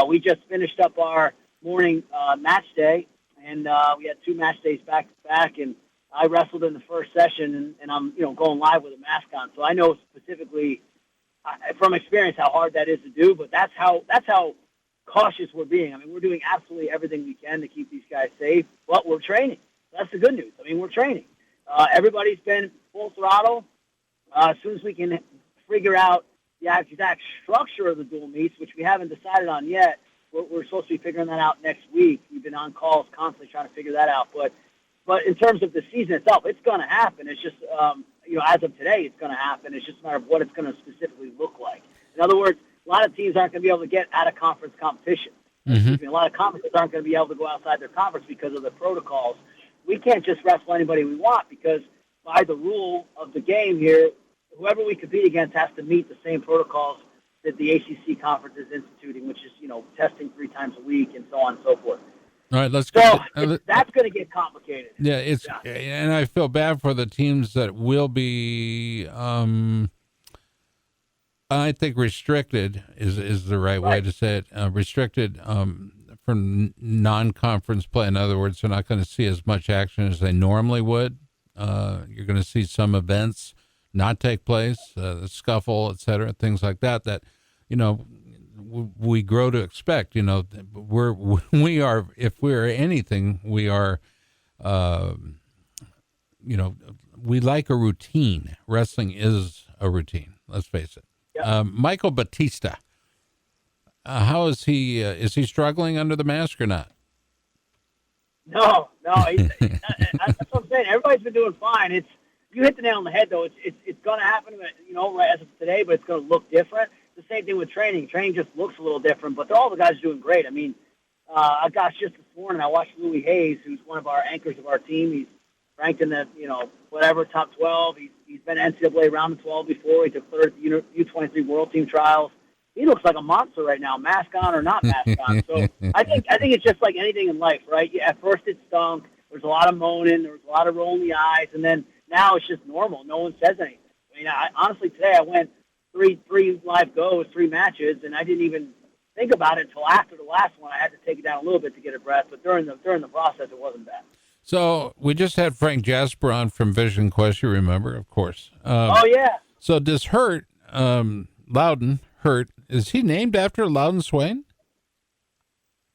We just finished up our morning match day, and we had 2 match days back to back, and I wrestled in the first session, and I'm going live with a mask on. So I know specifically from experience how hard that is to do, but that's how cautious we're being. I mean, we're doing absolutely everything we can to keep these guys safe, but we're training. That's the good news. I mean, we're training. Everybody's been full throttle. As soon as we can figure out the exact structure of the dual meets, which we haven't decided on yet, we're supposed to be figuring that out next week. We've been on calls constantly trying to figure that out. But in terms of the season itself, it's going to happen. It's just, as of today, it's going to happen. It's just a matter of what it's going to specifically look like. In other words, a lot of teams aren't going to be able to get out of conference competition. Mm-hmm. A lot of conferences aren't going to be able to go outside their conference because of the protocols. We can't just wrestle anybody we want because by the rule of the game here, whoever we compete against has to meet the same protocols that the ACC conference is instituting, which is, testing 3 times a week and so on and so forth. All right, let's go. So that's going to get complicated. Yeah, and I feel bad for the teams that will be, I think restricted is the right way to say it. Restricted from non-conference play. In other words, they're not going to see as much action as they normally would. You're going to see some events not take place, the scuffle, et cetera, things like that, we grow to expect. We are, if we're anything, we are, we like a routine. Wrestling is a routine, let's face it. Yep. Michael Batista, how is he? Is he struggling under the mask or not? No. That's what I'm saying. Everybody's been doing fine. You hit the nail on the head, though. It's going to happen, as of today, but it's going to look different. It's the same thing with training. Training just looks a little different, but all the guys are doing great. I mean, just this morning, I watched Louis Hayes, who's one of our anchors of our team. He's ranked in the, top 12. He's been NCAA round of 12 before. He took third at the U23 World Team Trials. He looks like a monster right now, mask on or not mask on. So I think it's just like anything in life, right? Yeah, at first it stunk. There's a lot of moaning. There was a lot of rolling the eyes, and then now it's just normal. No one says anything. I mean, honestly, today I went three live goes, 3 matches, and I didn't even think about it until after the last one. I had to take it down a little bit to get a breath, but during the process, it wasn't bad. So we just had Frank Jasper on from Vision Quest, you remember, of course. Oh, yeah. So does Loudon Hurt, is he named after Loudon Swain?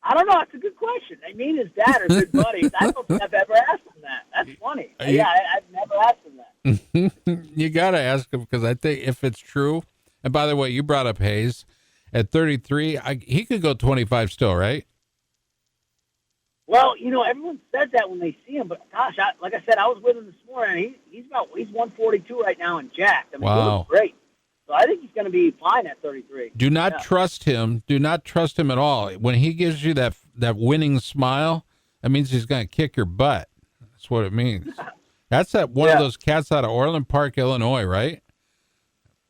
I don't know. It's a good question. I mean, his dad are good buddies. I don't think I've ever asked him that. That's funny. I've never asked him that. You got to ask him because I think if it's true, and by the way, you brought up Hayes. At 33, he could go 25 still, right? Well, everyone says that when they see him, but gosh, like I said, I was with him this morning. He's 142 right now and jacked. I mean, wow. He looks great. So I think he's going to be fine at 33. Do not trust him. Do not trust him at all. When he gives you that winning smile, that means he's going to kick your butt. That's what it means. That's one of those cats out of Orland Park, Illinois, right?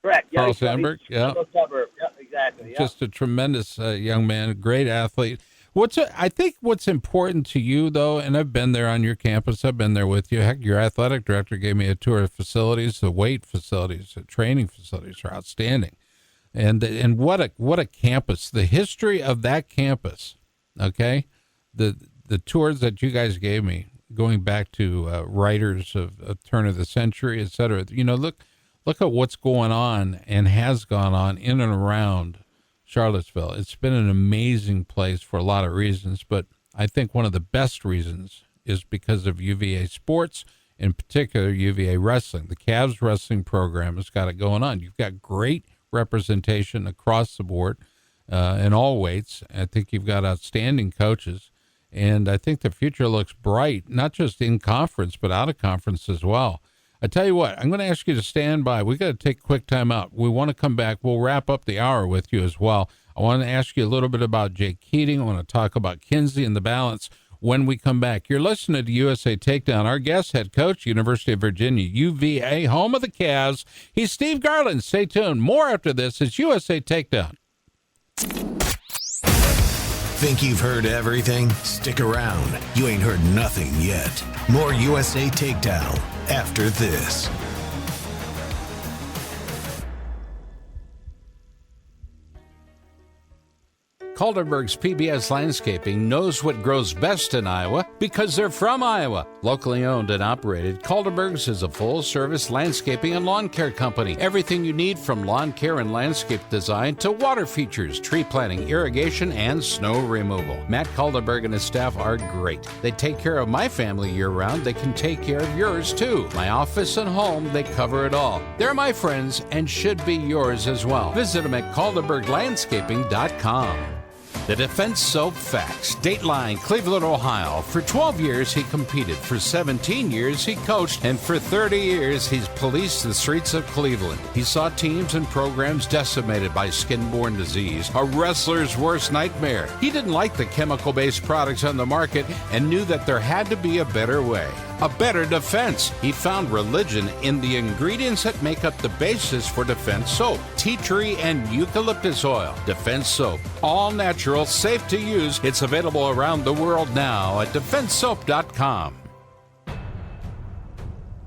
Correct. Carl Sandberg. Yeah. Suburb. Yep, exactly. Yep. Just a tremendous young man, a great athlete. I think what's important to you, though, and I've been there on your campus, I've been there with you. Heck, your athletic director gave me a tour of facilities. The weight facilities, the training facilities are outstanding. And what a campus. The history of that campus, okay? The tours that you guys gave me, going back to writers of turn of the century, et cetera. Look at what's going on and has gone on in and around Charlottesville. It's been an amazing place for a lot of reasons, but I think one of the best reasons is because of UVA sports, in particular UVA wrestling. The Cavs wrestling program has got it going on. You've got great representation across the board in all weights. I think you've got outstanding coaches, and I think the future looks bright, not just in conference, but out of conference as well. I tell you what, I'm going to ask you to stand by. We got to take a quick time out. We want to come back. We'll wrap up the hour with you as well. I want to ask you a little bit about Jake Keating. I want to talk about Kinsey and the balance when we come back. You're listening to USA Takedown. Our guest, head coach, University of Virginia, UVA, home of the Cavs. He's Steve Garland. Stay tuned. More after this. It's USA Takedown. Think you've heard everything? Stick around. You ain't heard nothing yet. More USA Takedown after this. Calderberg's PBS Landscaping knows what grows best in Iowa because they're from Iowa. Locally owned and operated, Calderberg's is a full-service landscaping and lawn care company. Everything you need from lawn care and landscape design to water features, tree planting, irrigation, and snow removal. Matt Calderberg and his staff are great. They take care of my family year-round. They can take care of yours, too. My office and home, they cover it all. They're my friends and should be yours as well. Visit them at calderberglandscaping.com. The Defense Soap Facts. Dateline, Cleveland, Ohio. For 12 years, he competed. For 17 years, he coached. And for 30 years, he's policed the streets of Cleveland. He saw teams and programs decimated by skin-borne disease, a wrestler's worst nightmare. He didn't like the chemical-based products on the market and knew that there had to be a better way. A better defense. He found religion in the ingredients that make up the basis for Defense Soap. Tea tree and eucalyptus oil. Defense Soap. All natural, safe to use. It's available around the world now at defensesoap.com.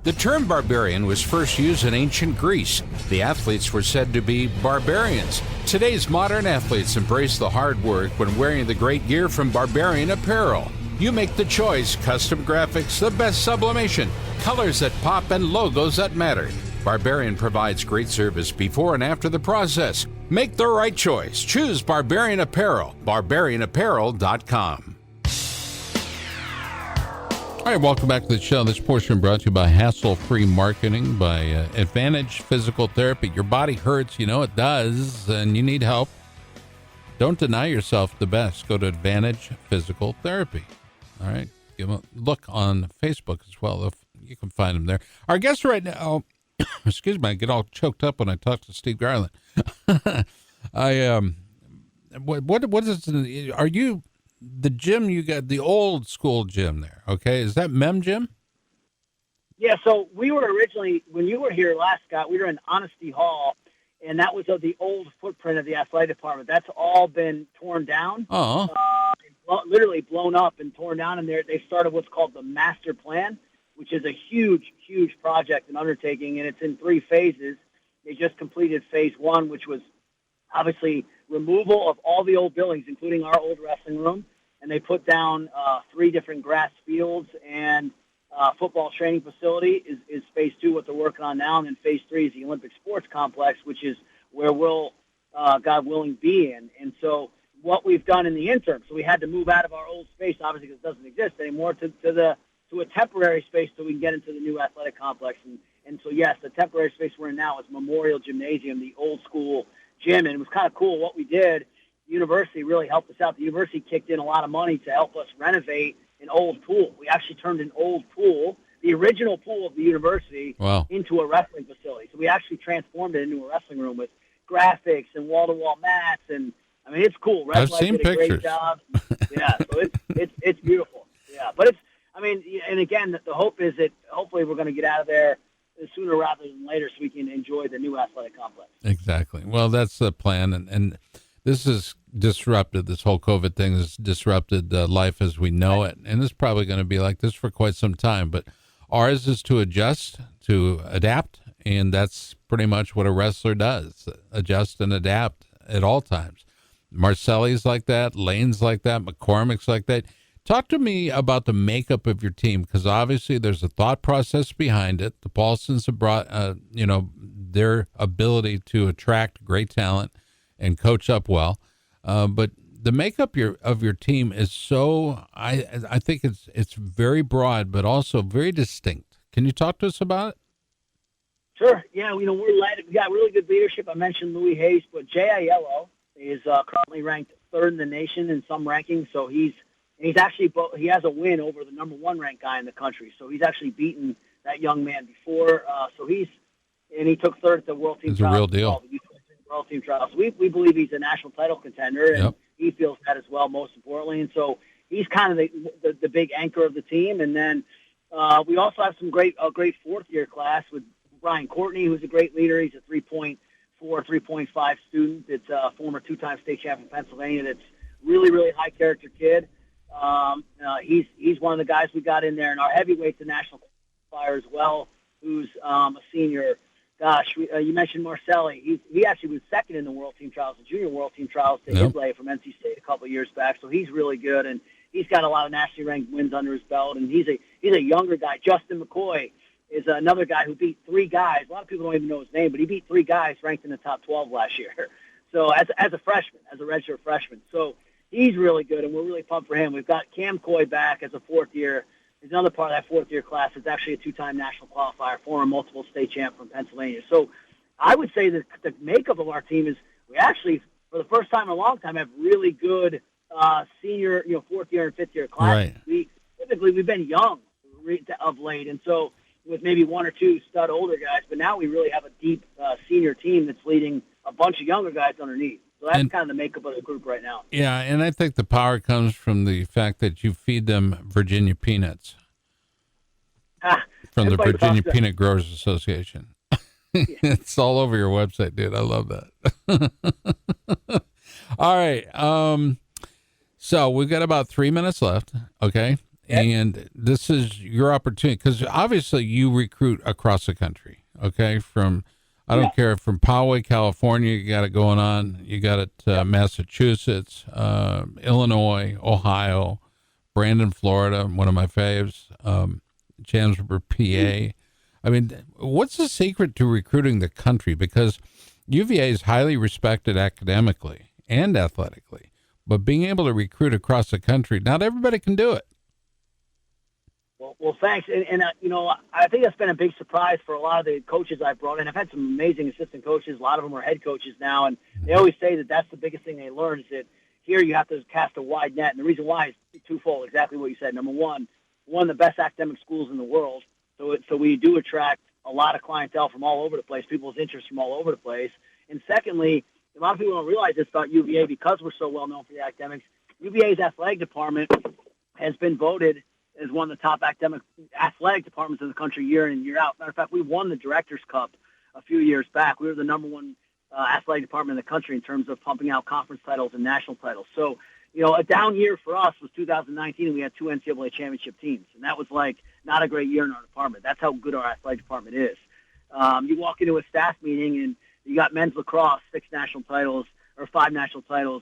The term barbarian was first used in ancient Greece. The athletes were said to be barbarians. Today's modern athletes embrace the hard work when wearing the great gear from Barbarian Apparel. You make the choice. Custom graphics, the best sublimation, colors that pop, and logos that matter. Barbarian provides great service before and after the process. Make the right choice. Choose Barbarian Apparel. BarbarianApparel.com. All right, welcome back to the show. This portion brought to you by Hassle-Free Marketing, by Advantage Physical Therapy. Your body hurts, you know it does, and you need help. Don't deny yourself the best. Go to Advantage Physical Therapy. All right, give them a look on Facebook as well. If you can find them there. Our guest right now, excuse me, I get all choked up when I talk to Steve Garland. What is? Are you the gym? You got the old school gym there? Okay, is that Mem Gym? Yeah. So we were originally, when you were here last, Scott, we were in Honesty Hall, and that was of the old footprint of the athletic department. That's all been torn down. Oh. Literally blown up and torn down, and they started what's called the master plan, which is a huge, huge project and undertaking, and it's in 3 phases. They just completed phase 1, which was obviously removal of all the old buildings, including our old wrestling room, and they put down 3 different grass fields, and football training facility is phase 2, what they're working on now, and then phase 3 is the Olympic Sports Complex, which is where we'll, God willing, be in. And so what we've done in the interim, so we had to move out of our old space, obviously, because it doesn't exist anymore, to a temporary space so we can get into the new athletic complex. And so, yes, the temporary space we're in now is Memorial Gymnasium, the old school gym. And it was kind of cool what we did. The university really helped us out. The university kicked in a lot of money to help us renovate an old pool. We actually turned an old pool, the original pool of the university, into a wrestling facility. So we actually transformed it into a wrestling room with graphics and wall-to-wall mats. And, I mean, it's cool. I've seen did a pictures. Great job. Yeah, so it's beautiful. Yeah, but it's, I mean, and again, the hope is that hopefully we're going to get out of there sooner rather than later so we can enjoy the new athletic complex. Exactly. Well, that's the plan. And this has disrupted, this whole COVID thing has disrupted life as we know it. And it's probably going to be like this for quite some time. But ours is to adjust, to adapt. And that's pretty much what a wrestler does, adjust and adapt at all times. Marcelli's like that, Lane's like that, McCormick's like that. Talk to me about the makeup of your team, because obviously there's a thought process behind it. The Paulsons have brought, their ability to attract great talent and coach up well. But the makeup of your team is so, I think it's very broad, but also very distinct. Can you talk to us about it? Sure. Yeah, we're led. We got really good leadership. I mentioned Louis Hayes, but Jay Aiello is currently ranked 3rd in the nation in some rankings. So he has a win over the number 1 ranked guy in the country. So he's actually beaten that young man before. He took 3rd at the World Team Trials. It's a real deal. World Team Trials. We believe he's a national title contender, and Yep. he feels that as well, most importantly. And so he's kind of the big anchor of the team. And then we also have some great 4th-year class with Brian Courtney, who's a great leader. He's a 3.4, 3.5 student. It's a former 2-time state champion from Pennsylvania. That's really, really high character kid. He's one of the guys we got in there, and our heavyweight's a national qualifier as well, who's a senior. Gosh, you mentioned Marcelli. He actually was 2nd in the World Team Trials, the junior World Team Trials to Islay from NC State a couple of years back. So he's really good, and he's got a lot of nationally ranked wins under his belt. And he's a younger guy. Justin McCoy is another guy who beat 3 guys. A lot of people don't even know his name, but he beat 3 guys ranked in the top 12 last year. So as a freshman, as a redshirt freshman. So he's really good, and we're really pumped for him. We've got Cam Coy back as a 4th year. He's another part of that 4th-year class. It's actually a 2-time national qualifier, former multiple state champ from Pennsylvania. So I would say that the makeup of our team is we actually, for for the first time in a long time, have really good senior, fourth year and fifth year classes. Right. We've been young of late, and so with maybe one or two stud older guys, but now we really have a deep senior team that's leading a bunch of younger guys underneath. So that's kind of the makeup of the group right now. Yeah, and I think the power comes from the fact that you feed them Virginia peanuts from the Virginia Peanut Growers Association. It's all over your website, dude. I love that. All right. So we've got about 3 minutes left. Okay. And this is your opportunity, because obviously you recruit across the country. Okay. I don't care, from Poway, California, you got it going on. You got it, Massachusetts, Illinois, Ohio, Brandon, Florida, one of my faves, Chambersburg, PA. I mean, what's the secret to recruiting the country? Because UVA is highly respected academically and athletically, but being able to recruit across the country, not everybody can do it. Well, thanks. And I think that's been a big surprise for a lot of the coaches I've brought in. I've had some amazing assistant coaches. A lot of them are head coaches now, and they always say that that's the biggest thing they learn, is that here you have to cast a wide net. And the reason why is twofold, exactly what you said. Number one of the best academic schools in the world. So we do attract a lot of clientele from all over the place, people's interests from all over the place. And secondly, a lot of people don't realize this about UVA, because we're so well known for the academics. UVA's athletic department has been voted as one of the top athletic departments in the country year in and year out. Matter of fact, we won the Directors' Cup a few years back. We were the number one athletic department in the country in terms of pumping out conference titles and national titles. So, a down year for us was 2019, and we had two NCAA championship teams. And that was like not a great year in our department. That's how good our athletic department is. You walk into a staff meeting, and you got men's lacrosse, 6 national titles, or 5 national titles,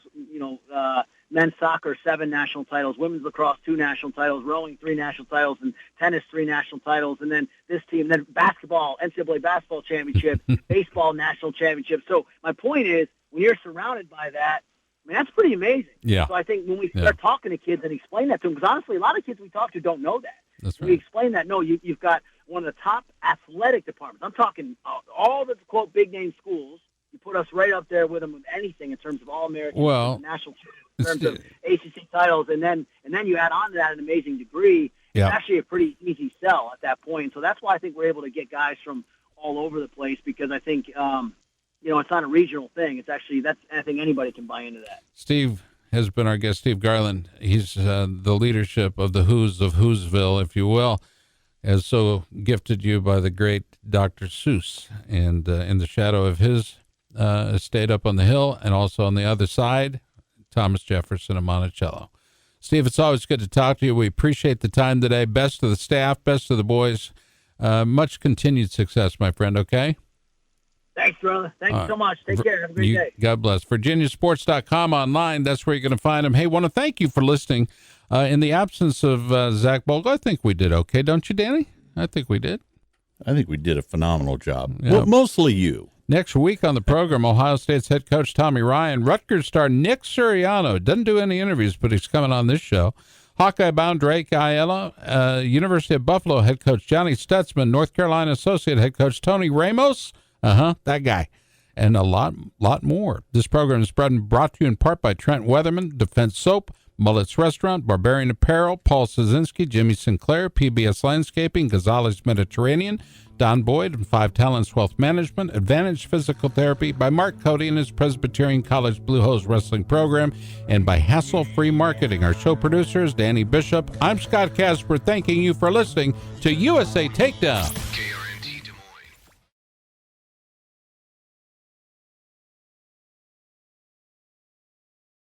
men's soccer, 7 national titles, women's lacrosse, 2 national titles, rowing, 3 national titles, and tennis, 3 national titles, and then this team, then basketball, NCAA basketball championship, baseball national championship. So my point is, when you're surrounded by that, I mean, that's pretty amazing. Yeah. So I think when we start talking to kids and explain that to them, because honestly, a lot of kids we talk to don't know that. That's right. We explain that, no, you've got one of the top athletic departments. I'm talking all the, quote, big-name schools. You put us right up there with them with anything in terms of All-American, national, in terms of ACC titles, and then you add on to that an amazing degree. Yeah. It's actually a pretty easy sell at that point. So that's why I think we're able to get guys from all over the place, because I think it's not a regional thing. It's actually, I think anybody can buy into that. Steve has been our guest, Steve Garland. He's the leadership of the Who's of Who'sville, if you will, as so gifted you by the great Dr. Seuss, and in the shadow of his estate up on the hill, and also on the other side, Thomas Jefferson of Monticello. Steve, it's always good to talk to you. We appreciate the time today. Best to the staff, best to the boys. Much continued success, my friend, okay? Thanks, brother. Thank you so much. Take care. Have a great day. God bless. VirginiaSports.com online. That's where you're going to find them. Hey, want to thank you for listening. In the absence of Zach Bogle, I think we did okay, don't you, Danny? I think we did. I think we did a phenomenal job. Yeah. Well, mostly you. Next week on the program, Ohio State's head coach Tommy Ryan, Rutgers star Nick Sirianno, doesn't do any interviews, but he's coming on this show. Hawkeye bound Drake Aiello, University of Buffalo head coach Johnny Stutzman, North Carolina associate head coach Tony Ramos, that guy, and a lot more. This program is brought to you in part by Trent Weatherman, Defense Soap, Mullet's Restaurant, Barbarian Apparel, Paul Szynski, Jimmy Sinclair, PBS Landscaping, Gonzalez Mediterranean, Don Boyd and 5 Talents Wealth Management, Advantage Physical Therapy, by Mark Cody and his Presbyterian College Blue Hose Wrestling Program, and by Hassle Free Marketing. Our show producer is Danny Bishop. I'm Scott Casper, thanking you for listening to USA Takedown.